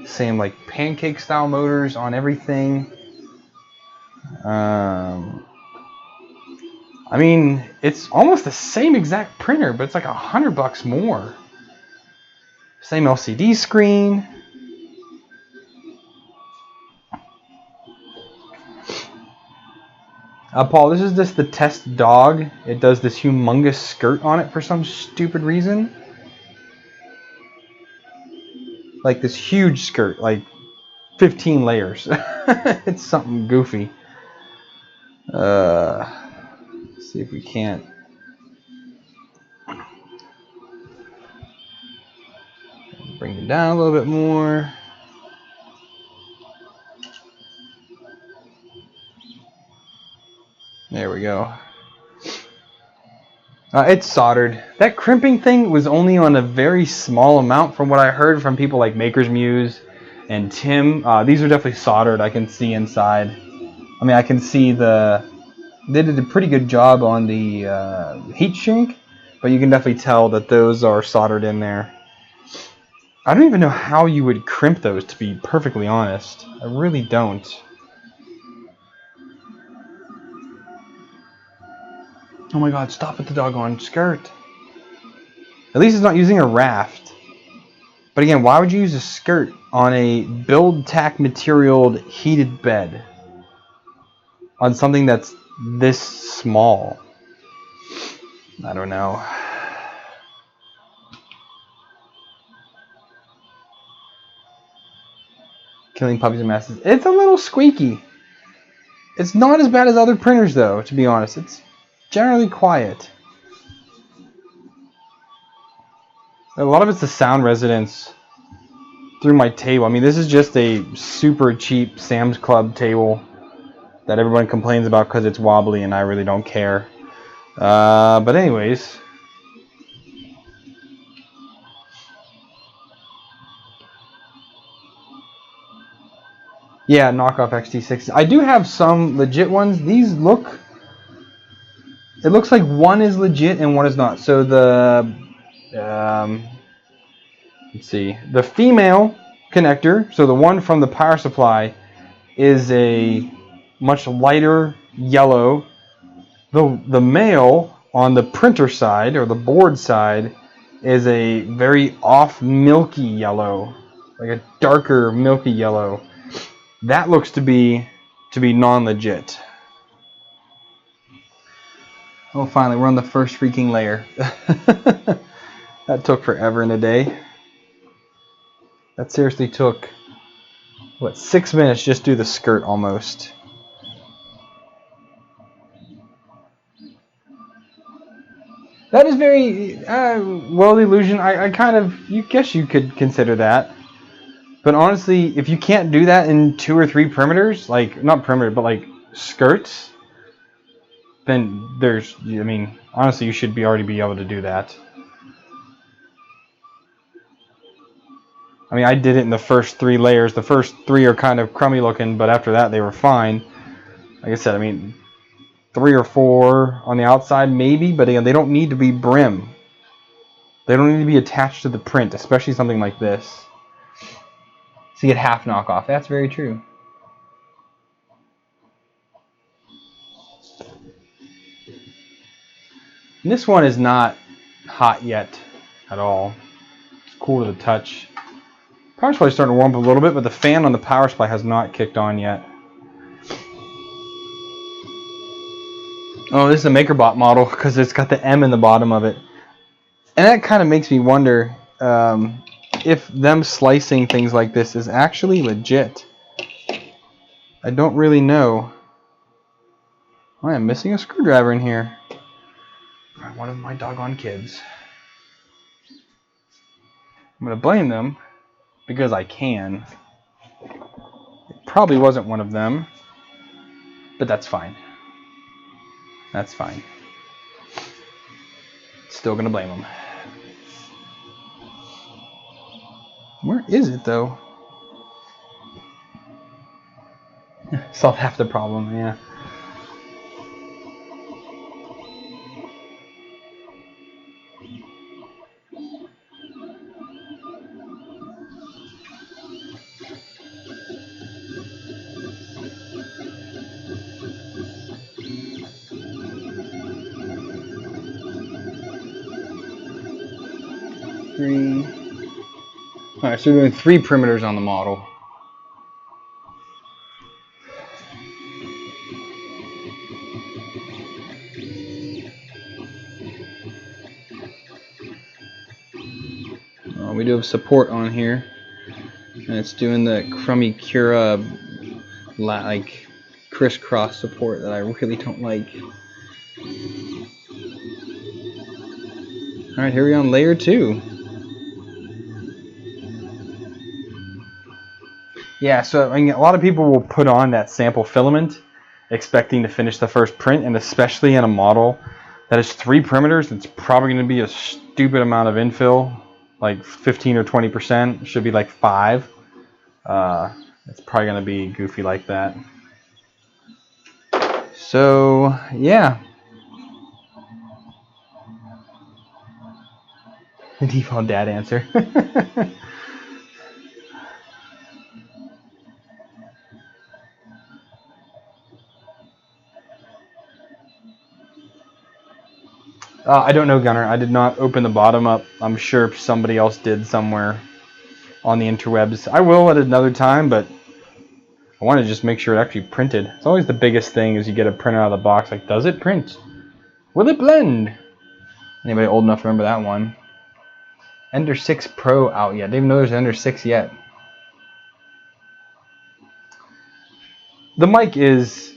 same like pancake style motors on everything. I mean, it's almost the same exact printer, but it's like $100 more. Same LCD screen. Paul, this is just the test dog. It does this humongous skirt on it for some stupid reason. Like this huge skirt, like 15 layers. It's something goofy. See if we can't. Bring it down a little bit more. There we go. It's soldered. That crimping thing was only on a very small amount from what I heard from people like Maker's Muse and Tim. These are definitely soldered. I can see inside. I mean, I can see they did a pretty good job on the heat shrink, but you can definitely tell that those are soldered in there. I don't even know how you would crimp those, to be perfectly honest. I really don't. Oh my god, stop with the doggone skirt. At least it's not using a raft. But again, why would you use a skirt on a build tack materialed heated bed? On something that's this small? I don't know. Killing puppies and masses. It's a little squeaky. It's not as bad as other printers though, to be honest. It's generally quiet. A lot of it's the sound resonance through my table. I mean, this is just a super cheap Sam's Club table that everyone complains about because it's wobbly, and I really don't care. But anyways, yeah, knockoff XT6. I do have some legit ones. These look, it looks like one is legit and one is not. So the let's see, the female connector, so the one from the power supply, is a much lighter yellow. The male on the printer side or the board side is a very off milky yellow, like a darker milky yellow. That looks to be non-legit. Oh, finally, we're on the first freaking layer. That took forever and a day. That seriously took, what, 6 minutes just to do the skirt almost. That is very, well, the illusion, I kind of, you guess you could consider that. But honestly, if you can't do that in 2 or 3 perimeters, like, not perimeter, but like skirts, then there's, I mean, honestly, you should already be able to do that. I mean, I did it in the first 3 layers. The first 3 are kind of crummy looking, but after that, they were fine. Like I said, I mean, 3 or 4 on the outside, maybe, but again, they don't need to be brim. They don't need to be attached to the print, especially something like this. So you get half knockoff. That's very true. And this one is not hot yet at all. It's cool to the touch. Power supply is starting to warm up a little bit, but the fan on the power supply has not kicked on yet. Oh, this is a MakerBot model because it's got the M in the bottom of it. And that kind of makes me wonder if them slicing things like this is actually legit. I don't really know. I am missing a screwdriver in here. One of my doggone kids. I'm going to blame them because I can. It probably wasn't one of them, but that's fine. That's fine. Still going to blame them. Where is it though? Solved half the problem, yeah. Alright, so we're doing 3 perimeters on the model. We do have support on here, and it's doing the crummy Cura like crisscross support that I really don't like. Alright, here we are on layer 2. Yeah, so I mean, a lot of people will put on that sample filament expecting to finish the first print, and especially in a model that is 3 perimeters. It's probably going to be a stupid amount of infill, like 15 or 20%. It should be like 5. It's probably going to be goofy like that. So yeah, the default dad answer. I don't know, Gunner. I did not open the bottom up. I'm sure somebody else did somewhere on the interwebs. I will at another time, but I want to just make sure it actually printed. It's always the biggest thing is you get a printer out of the box. Like, does it print? Will it blend? Anybody old enough to remember that one? Ender 6 Pro out yet. Didn't even know there's an Ender 6 yet. The mic is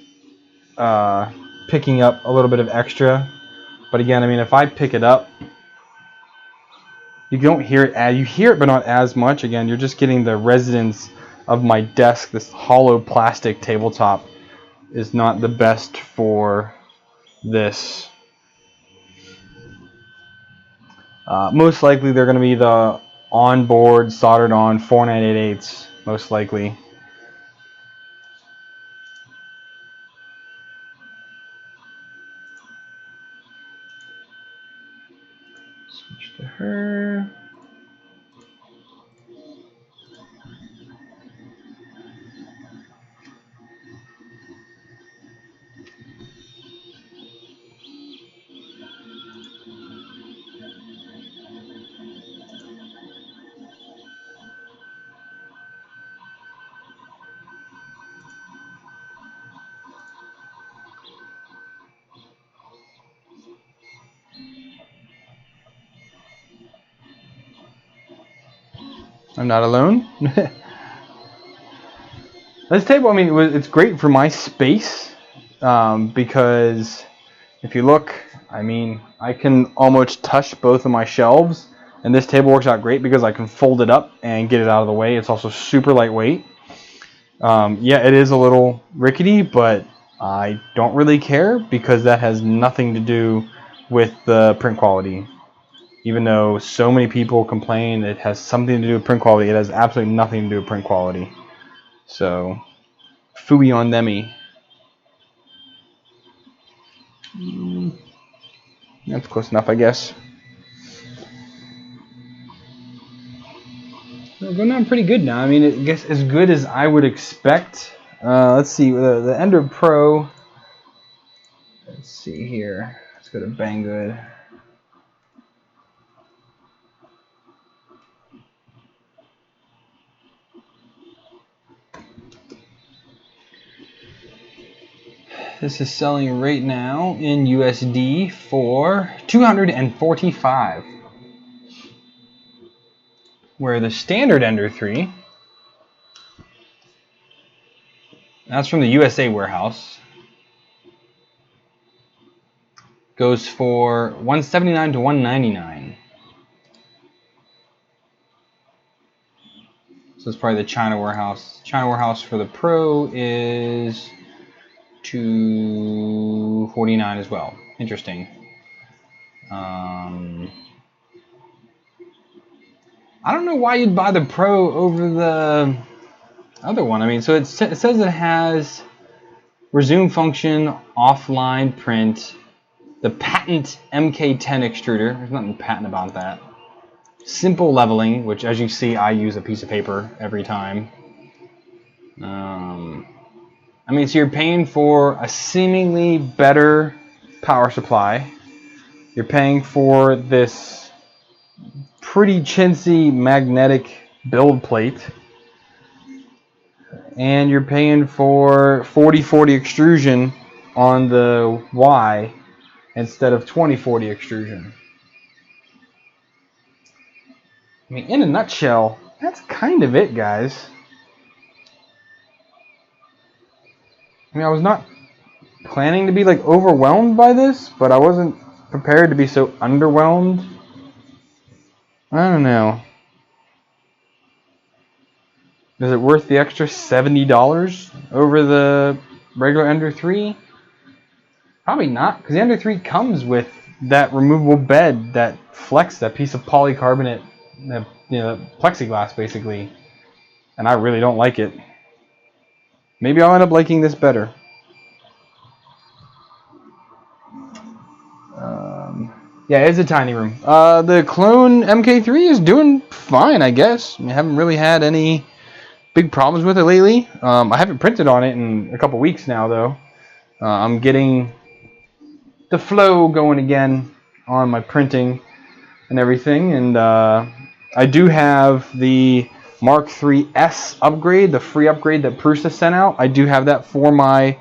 picking up a little bit of extra. But again, I mean, if I pick it up, you don't hear it. You hear it, but not as much. Again, you're just getting the resonance of my desk. This hollow plastic tabletop is not the best for this. Most likely, they're going to be the onboard soldered on 4988s. Most likely. Switch to her. I'm not alone. This table, I mean, it's great for my space because if you look, I mean, I can almost touch both of my shelves, and this table works out great because I can fold it up and get it out of the way. It's also super lightweight. Yeah, it is a little rickety, but I don't really care because that has nothing to do with the print quality. Even though so many people complain it has something to do with print quality, it has absolutely nothing to do with print quality. So, phooey on themy. That's close enough, I guess. Well, going on pretty good now. I mean, I guess as good as I would expect. Let's see, the Ender Pro. Let's see here. Let's go to Banggood. This is selling right now in USD for $245. Where the standard Ender 3, that's from the USA warehouse, goes for $179 to $199. So it's probably the China warehouse. China warehouse for the Pro is $249 as well. Interesting. I don't know why you'd buy the Pro over the other one. I mean, so it says it has resume function, offline print, the patent MK10 extruder. There's nothing patent about that. Simple leveling, which as you see, I use a piece of paper every time. I mean, so you're paying for a seemingly better power supply. You're paying for this pretty chintzy magnetic build plate. And you're paying for 40/40 extrusion on the Y instead of 20/40 extrusion. I mean, in a nutshell, that's kind of it, guys. I mean, I was not planning to be like overwhelmed by this, but I wasn't prepared to be so underwhelmed. I don't know. Is it worth the extra $70 over the regular Ender 3? Probably not, because the Ender 3 comes with that removable bed that flex, that piece of polycarbonate, plexiglass basically, and I really don't like it. Maybe I'll end up liking this better. Yeah, it's a tiny room. The clone MK3 is doing fine, I guess. I haven't really had any big problems with it lately. I haven't printed on it in a couple weeks now, though. I'm getting the flow going again on my printing and everything, and I do have the Mark III S upgrade, the free upgrade that Prusa sent out. I do have that for my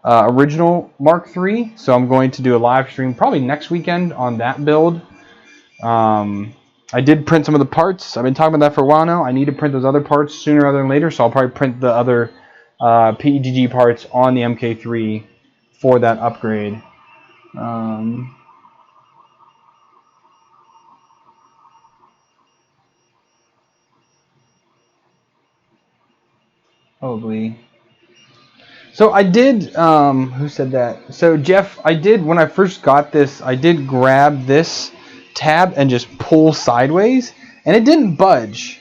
original Mark III, so I'm going to do a live stream probably next weekend on that build. I did print some of the parts. I've been talking about that for a while now. I need to print those other parts sooner rather than later, so I'll probably print the other PEGG parts on the MK3 for that upgrade. Probably. So I did, who said that? So Jeff, I did, when I first got this, I did grab this tab and just pull sideways, and it didn't budge.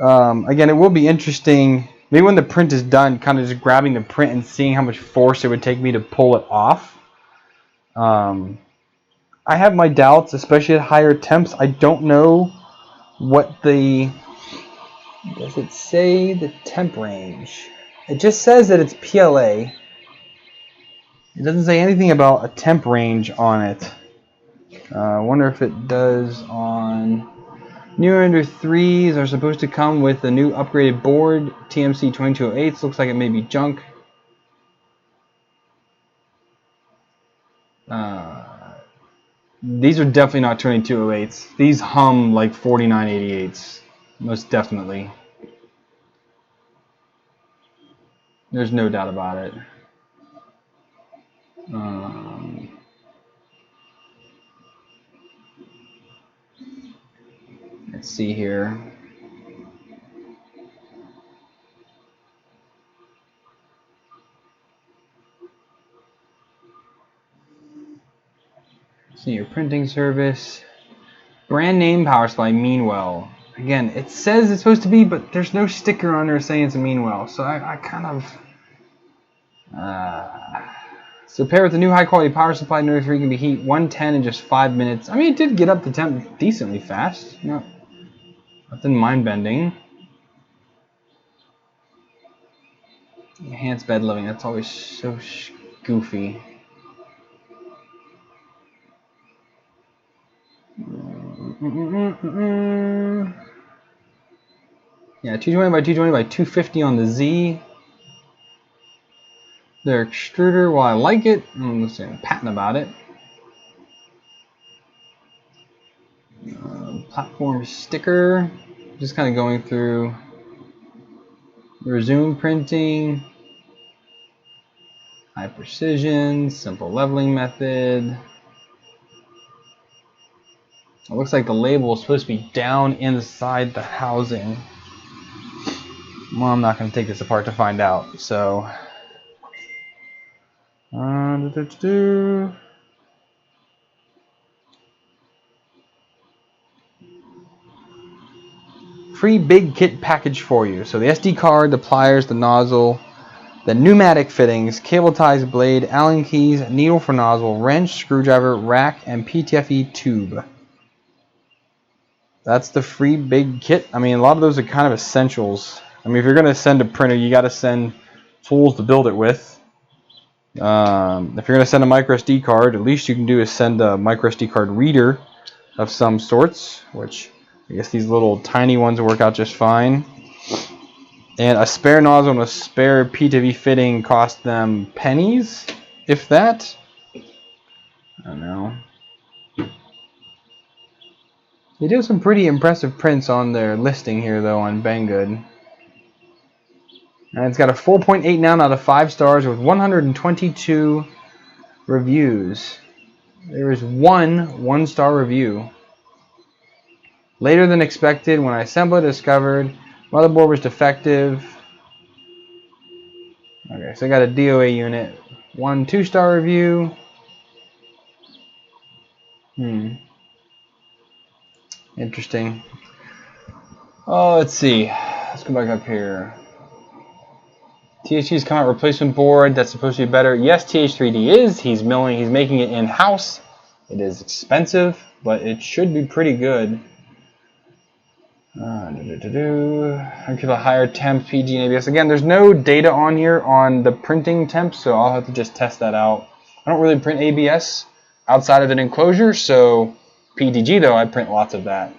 Again, it will be interesting, maybe when the print is done, kind of just grabbing the print and seeing how much force it would take me to pull it off. I have my doubts, especially at higher temps. I don't know what the, does it say the temp range? It just says that it's PLA. It doesn't say anything about a temp range on it. I wonder if it does on... New Ender 3s are supposed to come with a new upgraded board. TMC 2208s looks like it may be junk. These are definitely not 2208s. These hum like 4988s. Most definitely. There's no doubt about it. Let's see here. Senior printing service. Brand name power supply, Meanwell. Again, it says it's supposed to be, but there's no sticker on there saying it's a Meanwell. So I kind of... So paired with the new high quality power supply, No. 3 can be heat 110 in just 5 minutes. I mean, it did get up to temp decently fast. No, nothing mind bending. Enhanced bed living, that's always so goofy. Yeah, 220 by 220 by 250 on the Z. Their extruder, while I like it, I'm just saying patting about it. Platform sticker, just kind of going through. Resume printing. High precision, simple leveling method. It looks like the label is supposed to be down inside the housing. Well, I'm not going to take this apart to find out, so... Free big kit package for you. So the SD card, the pliers, the nozzle, the pneumatic fittings, cable ties, blade, Allen keys, needle for nozzle, wrench, screwdriver, rack, and PTFE tube. That's the free big kit. I mean, a lot of those are kind of essentials. I mean, if you're going to send a printer, you got to send tools to build it with. If you're going to send a micro SD card, at least you can do is send a micro SD card reader of some sorts, which I guess these little tiny ones work out just fine. And a spare nozzle and a spare PTV fitting cost them pennies, if that. I don't know. They do some pretty impressive prints on their listing here, though, on Banggood. And it's got a 4.8 now out of 5 stars with 122 reviews. There is one 1-star review. Later than expected, when I assembled it, discovered motherboard was defective. Okay, so I got a DOA unit. 1 2-star review. Interesting. Oh, let's see. Let's go back up here. THC's come out replacement board that's supposed to be better. Yes, TH3D is. He's making it in-house. It is expensive, but it should be pretty good. I give a higher temp, PG and ABS. Again, there's no data on here on the printing temps, so I'll have to just test that out. I don't really print ABS outside of an enclosure, so PDG though, I print lots of that.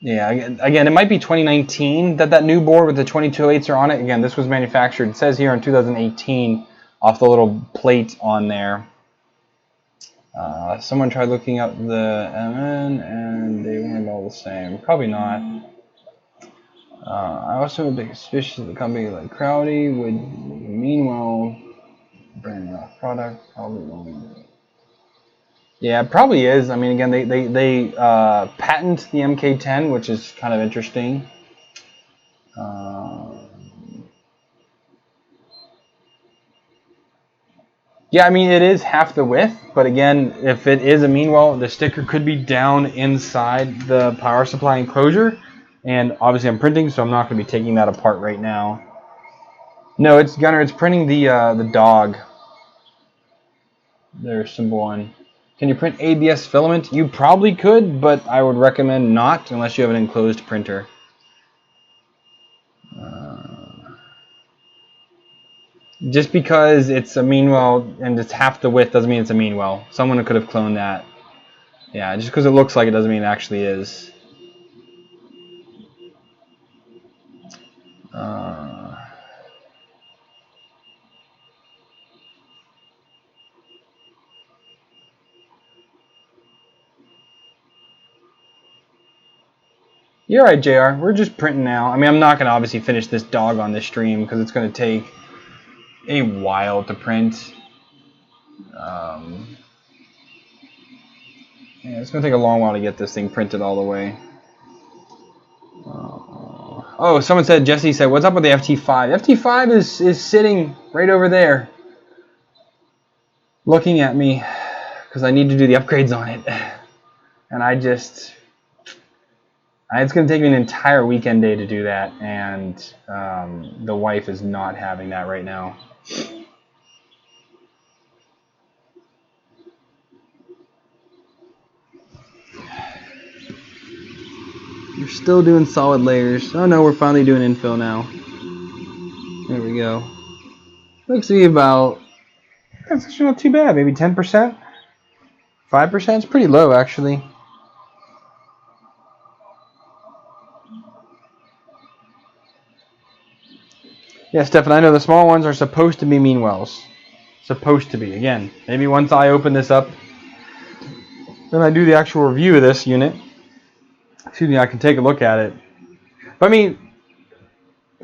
Yeah, again, it might be 2019 that new board with the 2208s are on it. Again, this was manufactured, it says here in 2018 off the little plate on there. Someone tried looking up the MN and they weren't all the same. Probably not. I also would be suspicious of the company like Crowdy would meanwhile branding off product. Probably won't. Yeah, it probably is. I mean, again, they patent the MK10, which is kind of interesting. Yeah, I mean, it is half the width, but again, if it is a meanwhile, the sticker could be down inside the power supply enclosure, and obviously I'm printing, so I'm not going to be taking that apart right now. No, it's Gunner. It's printing the dog. There's symbol on. Can you print ABS filament? You probably could, but I would recommend not unless you have an enclosed printer. Just because it's a meanwell and it's half the width doesn't mean it's a meanwell. Someone could have cloned that. Yeah, just because it looks like it doesn't mean it actually is. You're right, JR. We're just printing now. I mean, I'm not going to obviously finish this dog on this stream because it's going to take a while to print. Yeah, it's going to take a long while to get this thing printed all the way. Oh, someone said, Jesse said, what's up with the FT5? The FT5 is sitting right over there looking at me because I need to do the upgrades on it. And it's going to take me an entire weekend day to do that, and the wife is not having that right now. We're still doing solid layers. Oh no, we're finally doing infill now. There we go. Looks to be about, that's actually not too bad, maybe 10%? 5%? It's pretty low actually. Yeah, Stefan, I know the small ones are supposed to be mean wells. Supposed to be. Again, maybe once I open this up, then I do the actual review of this unit. Excuse me, I can take a look at it. But I mean,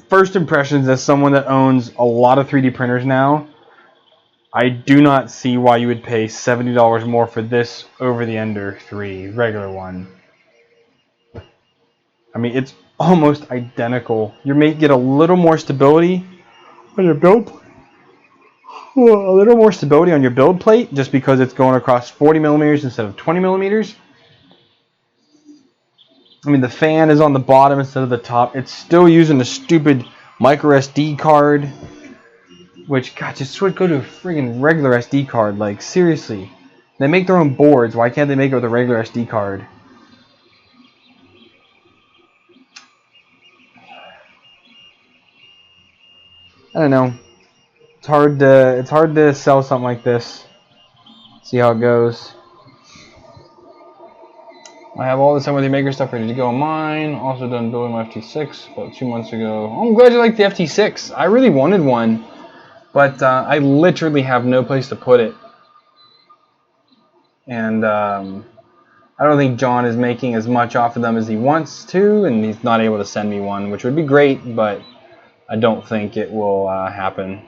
first impressions as someone that owns a lot of 3D printers now, I do not see why you would pay $70 more for this over the Ender 3 regular one. I mean, it's almost identical. You may get a little more stability on your build, a little more stability on your build plate, just because it's going across 40 millimeters instead of 20 millimeters. I mean, the fan is on the bottom instead of the top. It's still using the stupid micro SD card, which, God, just go to a friggin' regular SD card. Like, seriously. They make their own boards. Why can't they make it with a regular SD card? I don't know. It's hard to sell something like this. See how it goes. I have all the Assembly Maker stuff ready to go on mine. Also done building my FT6 about 2 months ago. Oh, I'm glad you like the FT6. I really wanted one, but I literally have no place to put it. And I don't think John is making as much off of them as he wants to, and he's not able to send me one, which would be great, but I don't think it will happen.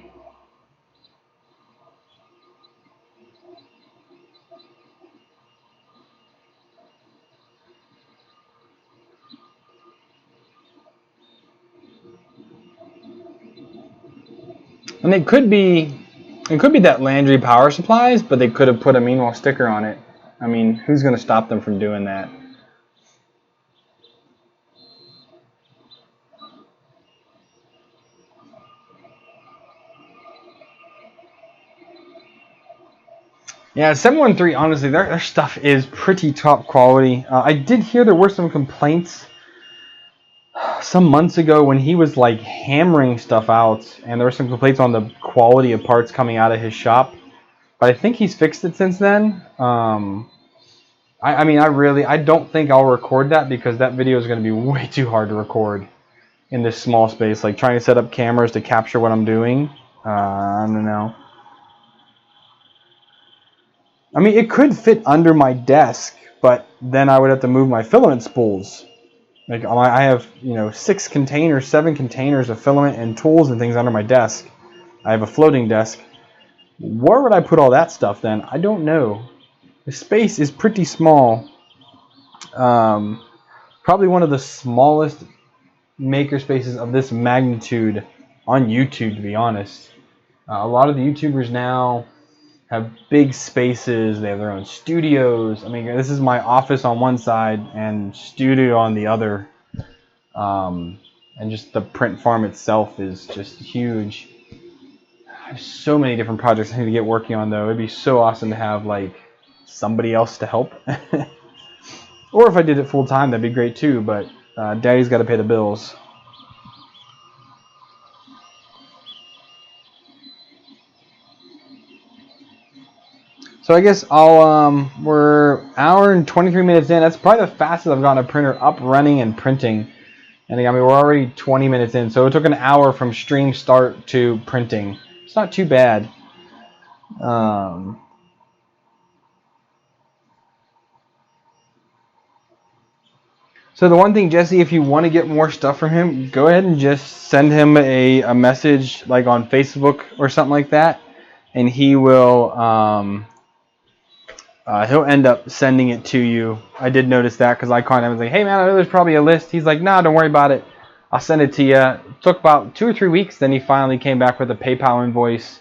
And it could be It could be that Landry power supplies, but they could have put a Meanwhile sticker on it. I mean, who's going to stop them from doing that? Yeah, 713, honestly, their stuff is pretty top quality. I did hear there were some complaints some months ago when he was like hammering stuff out, and there were some complaints on the quality of parts coming out of his shop. But I think he's fixed it since then. I mean, I don't think I'll record that because that video is going to be way too hard to record in this small space. Like trying to set up cameras to capture what I'm doing. I don't know. I mean, it could fit under my desk, but then I would have to move my filament spools. Like I have, 6 containers, 7 containers of filament and tools and things under my desk. I have a floating desk. Where would I put all that stuff then? I don't know. The space is pretty small. Probably one of the smallest maker spaces of this magnitude on YouTube, to be honest. A lot of the YouTubers now have big spaces. They have their own studios. I mean, this is my office on one side and studio on the other. And just the print farm itself is just huge. I have so many different projects I need to get working on, though. It'd be so awesome to have like somebody else to help. Or if I did it full time, that'd be great too. But Daddy's got to pay the bills. So I guess we're an hour and 23 minutes in. That's probably the fastest I've gotten a printer up, running, and printing. And I mean, we're already 20 minutes in. So it took an hour from stream start to printing. It's not too bad. So the one thing, Jesse, if you want to get more stuff from him, go ahead and just send him a message like on Facebook or something like that. And he will... he'll end up sending it to you. I did notice that because I contacted him and was like, hey man, I know there's probably a list. He's like, nah, don't worry about it. I'll send it to you. It took about 2 or 3 weeks. Then he finally came back with a PayPal invoice.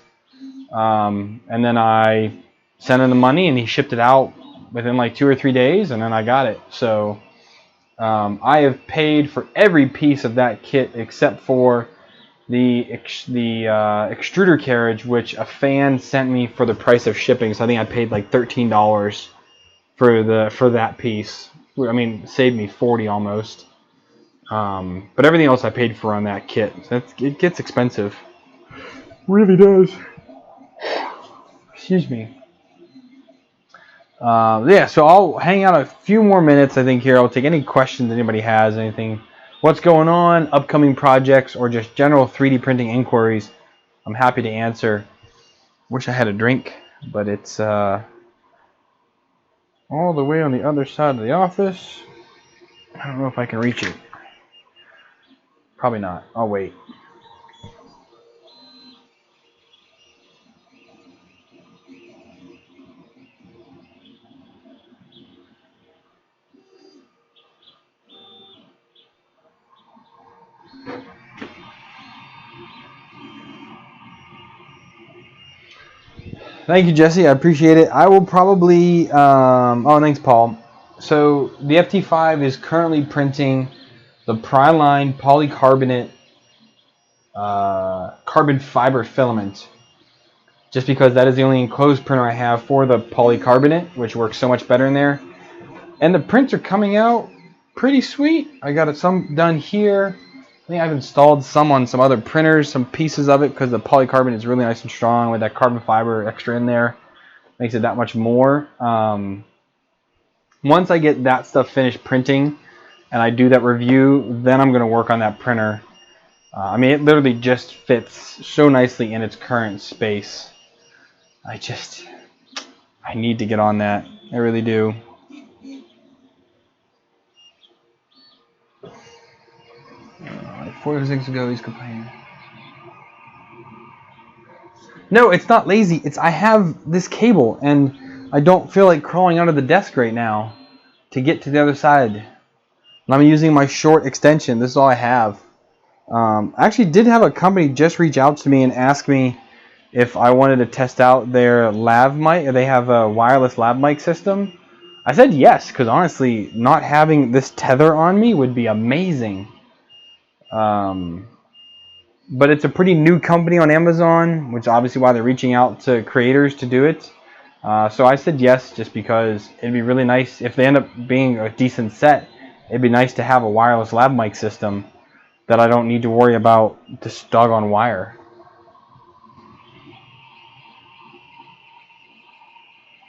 And then I sent him the money and he shipped it out within like 2 or 3 days. And then I got it. So I have paid for every piece of that kit except for the extruder carriage, which a fan sent me for the price of shipping. So I think I paid like $13 for that piece. I mean, it saved me $40 almost. But everything else I paid for on that kit. So it gets expensive. Really does. Excuse me. Yeah, so I'll hang out a few more minutes, I think, here. I'll take any questions anybody has, anything. What's going on, upcoming projects, or just general 3D printing inquiries. I'm happy to answer. Wish I had a drink, but it's all the way on the other side of the office. I don't know if I can reach it. Probably not. I'll wait. Thank you, Jesse. I appreciate it. I will probably... oh, thanks, Paul. So the FT5 is currently printing the Pryline polycarbonate carbon fiber filament. Just because that is the only enclosed printer I have for the polycarbonate, which works so much better in there. And the prints are coming out pretty sweet. I got some done here. I think I've installed some on some other printers, some pieces of it, because the polycarbonate is really nice and strong with that carbon fiber extra in there. Makes it that much more. Once I get that stuff finished printing and I do that review, then I'm going to work on that printer. I mean, it literally just fits so nicely in its current space. I need to get on that. I really do. Like 4 or 6 ago, he's complaining. No, it's not lazy. It's I have this cable, and I don't feel like crawling under the desk right now to get to the other side. And I'm using my short extension. This is all I have. I actually did have a company just reach out to me and ask me if I wanted to test out their lav mic. They have a wireless lav mic system. I said yes, because honestly, not having this tether on me would be amazing. But it's a pretty new company on Amazon, which is obviously why they're reaching out to creators to do it. So I said yes, just because it'd be really nice if they end up being a decent set. It'd be nice to have a wireless lav mic system that I don't need to worry about this doggone wire.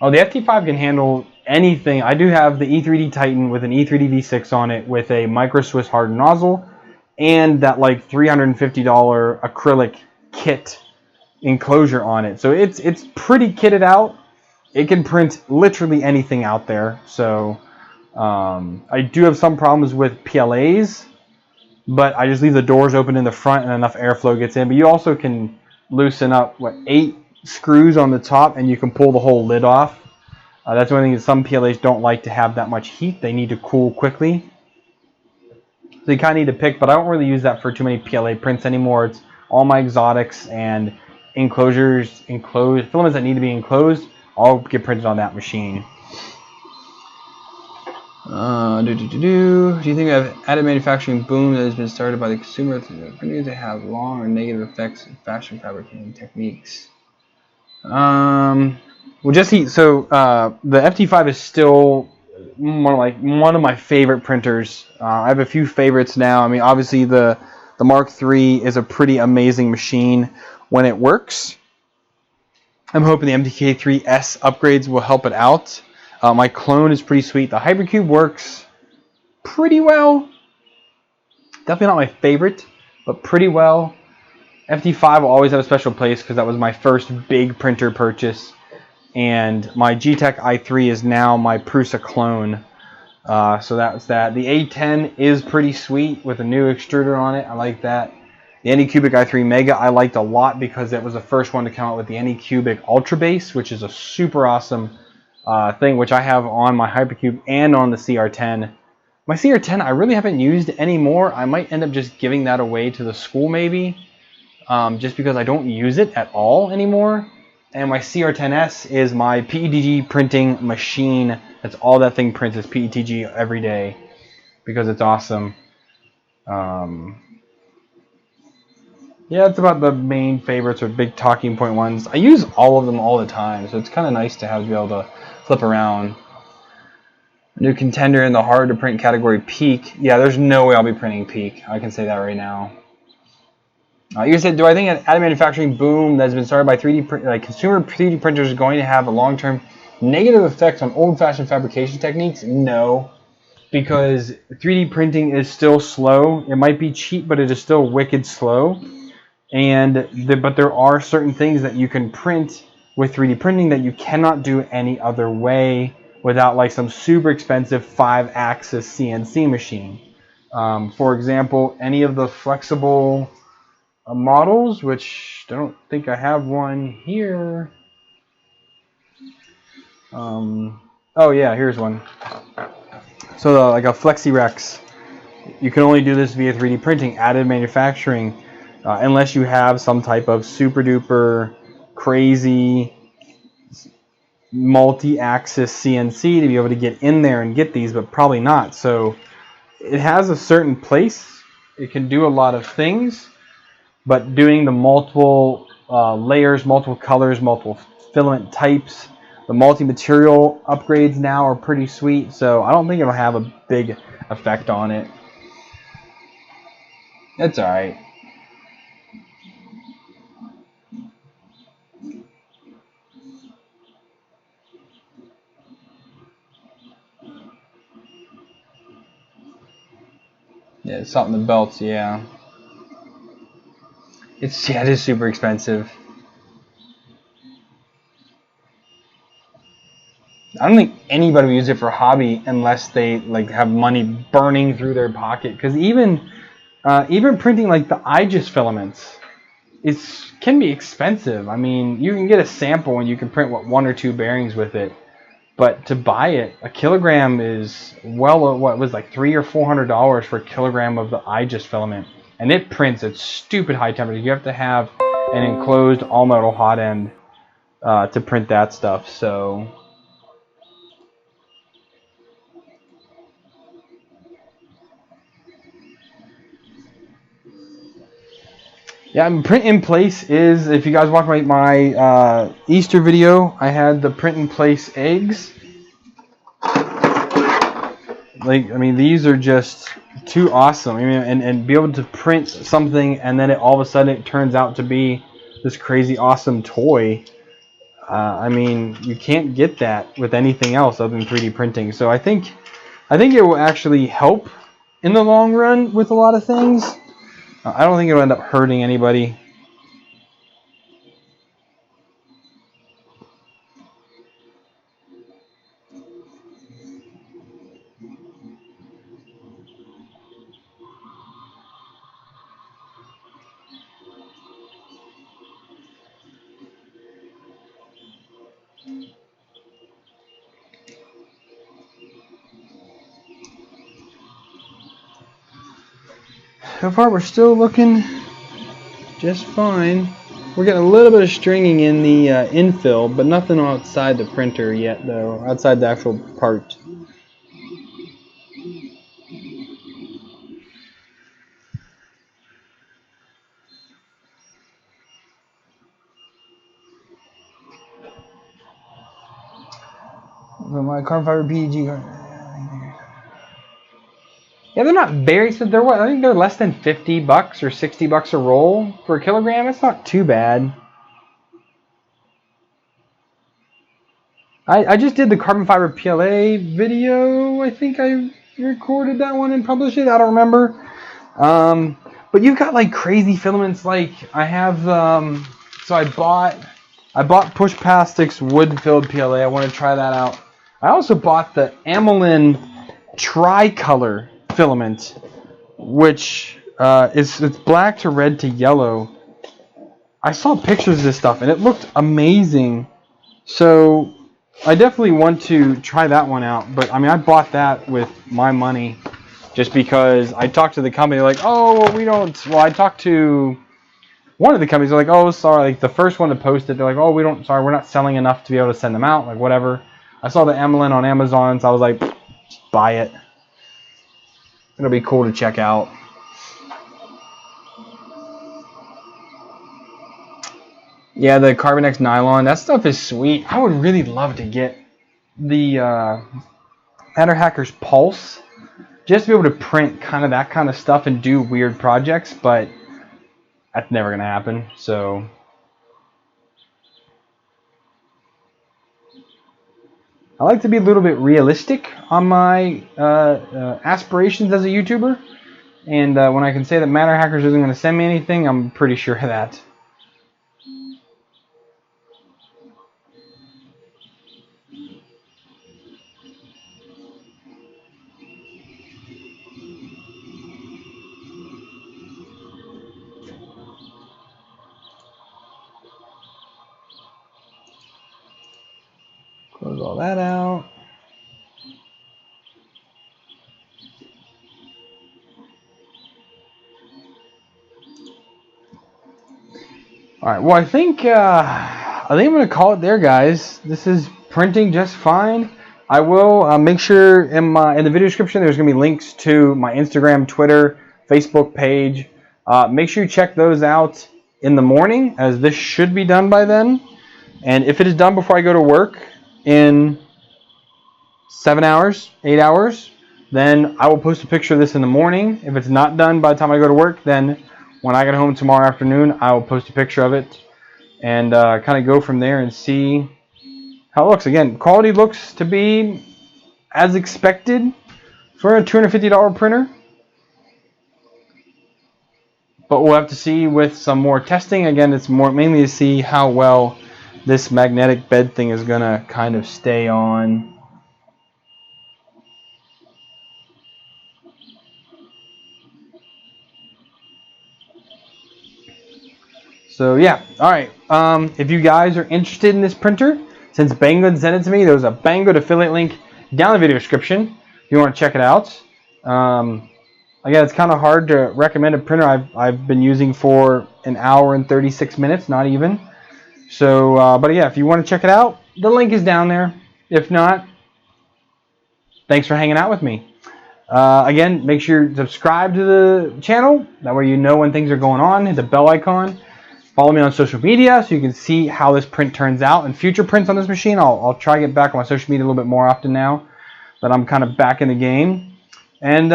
Oh, the FT5 can handle anything. I do have the E3D Titan with an E3D V6 on it with a micro Swiss hardened nozzle and that like $350 acrylic kit enclosure on it. So it's pretty kitted out. It can print literally anything out there. So I do have some problems with PLAs, but I just leave the doors open in the front and enough airflow gets in. But you also can loosen up 8 screws on the top and you can pull the whole lid off. That's one thing that some PLAs don't like to have that much heat. They need to cool quickly. So you kind of need to pick, but I don't really use that for too many PLA prints anymore. It's all my exotics and enclosures, enclosed filaments that need to be enclosed, all get printed on that machine. Do you think we have additive manufacturing boom that has been started by the consumer? Companies that have long or negative effects in fashion fabricating techniques. Well, Jesse, so the FT5 is still one of my favorite printers. I have a few favorites now. I mean, obviously the Mark III is a pretty amazing machine when it works. I'm hoping the MTK3S upgrades will help it out. My clone is pretty sweet. The Hypercube works pretty well. Definitely not my favorite, but pretty well. FT5 will always have a special place because that was my first big printer purchase. And my G-Tech i3 is now my Prusa clone. So that's that. The A10 is pretty sweet with a new extruder on it. I like that. The Anycubic i3 Mega I liked a lot because it was the first one to come out with the Anycubic Ultra Base, which is a super awesome thing, which I have on my Hypercube and on the CR10. My CR10 I really haven't used anymore. I might end up just giving that away to the school maybe, just because I don't use it at all anymore. And my CR10S is my PETG printing machine. That's all that thing prints is PETG every day because it's awesome. Yeah, that's about the main favorites or big talking point ones. I use all of them all the time, so it's kind of nice to have to be able to flip around. New contender in the hard to print category, Peak. Yeah, there's no way I'll be printing Peak. I can say that right now. You said, do I think an additive manufacturing boom that's been started by consumer 3D printers is going to have a long-term negative effects on old-fashioned fabrication techniques? No, because 3D printing is still slow. It might be cheap, but it is still wicked slow. But there are certain things that you can print with 3D printing that you cannot do any other way without like some super expensive 5-axis CNC machine. For example, any of the flexible models, which I don't think I have one here. Oh yeah, here's one. So like a FlexiRex, you can only do this via 3D printing, additive manufacturing, unless you have some type of super duper crazy multi-axis CNC to be able to get in there and get these, but probably not. So it has a certain place. It can do a lot of things, but doing the multiple layers, multiple colors, multiple filament types, the multi-material upgrades now are pretty sweet, so I don't think it'll have a big effect on it. It's alright. Yeah, something the belts, yeah. It is super expensive. I don't think anybody would use it for a hobby unless they like have money burning through their pocket. Because even printing like the IGES filaments, can be expensive. I mean, you can get a sample and you can print 1 or 2 bearings with it. But to buy it, a kilogram is what was like $300 or $400 for a kilogram of the IGES filament, and it prints at stupid high temperature. You have to have an enclosed all metal hot end to print that stuff. So yeah, print in place is, if you guys watch my Easter video, I had the print in place eggs. Like, I mean, these are just too awesome. I mean, and be able to print something and then all of a sudden it turns out to be this crazy awesome toy. I mean, you can't get that with anything else other than 3D printing. So I think it will actually help in the long run with a lot of things. I don't think it'll end up hurting anybody. So far, we're still looking just fine. We're getting a little bit of stringing in the infill, but nothing outside the printer yet, though, outside the actual part. My carbon fiber PEG. Yeah, they're not very expensive. They're what? I think they're less than $50 or $60 a roll for a kilogram. It's not too bad. I just did the carbon fiber PLA video. I think I recorded that one and published it. I don't remember. But you've got like crazy filaments. Like I have. So I bought Push Plastic's wood-filled PLA. I want to try that out. I also bought the Amelin tricolor filament, which it's black to red to yellow. I saw pictures of this stuff and it looked amazing. So I definitely want to try that one out. But I mean, I bought that with my money just because I talked to the company like, oh, well, we don't. Well, I talked to one of the companies. They're like, oh, sorry. Like the first one to post it, they're like, oh, we don't. Sorry, we're not selling enough to be able to send them out. Like whatever. I saw the Amelin on Amazon, so I was like, buy it. It'll be cool to check out. Yeah, the Carbon X nylon, that stuff is sweet. I would really love to get the Matter Hacker's Pulse, just to be able to print kind of that kind of stuff and do weird projects, but that's never going to happen. So I like to be a little bit realistic on my aspirations as a YouTuber. And when I can say that Matter Hackers isn't going to send me anything, I'm pretty sure of that. Close all that out. All right. Well, I think I'm going to call it there, guys. This is printing just fine. I will make sure in the video description there's going to be links to my Instagram, Twitter, Facebook page. Make sure you check those out in the morning, as this should be done by then. And if it is done before I go to work in 7 hours, 8 hours, then I will post a picture of this in the morning. If it's not done by the time I go to work, then when I get home tomorrow afternoon, I will post a picture of it and kind of go from there and see how it looks. Again, quality looks to be as expected for a $250 printer. But we'll have to see with some more testing. Again, it's mainly to see how well this magnetic bed thing is going to kind of stay on. So yeah, all right. If you guys are interested in this printer, since Banggood sent it to me, there's a Banggood affiliate link down in the video description if you want to check it out. Again, it's kind of hard to recommend a printer I've been using for an hour and 36 minutes, not even. So, but yeah, if you want to check it out, the link is down there. If not, thanks for hanging out with me. Again, make sure you subscribe to the channel. That way you know when things are going on. Hit the bell icon. Follow me on social media so you can see how this print turns out. And future prints on this machine, I'll try to get back on my social media a little bit more often now that I'm kind of back in the game. And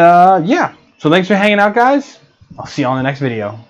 yeah, so thanks for hanging out, guys. I'll see you on the next video.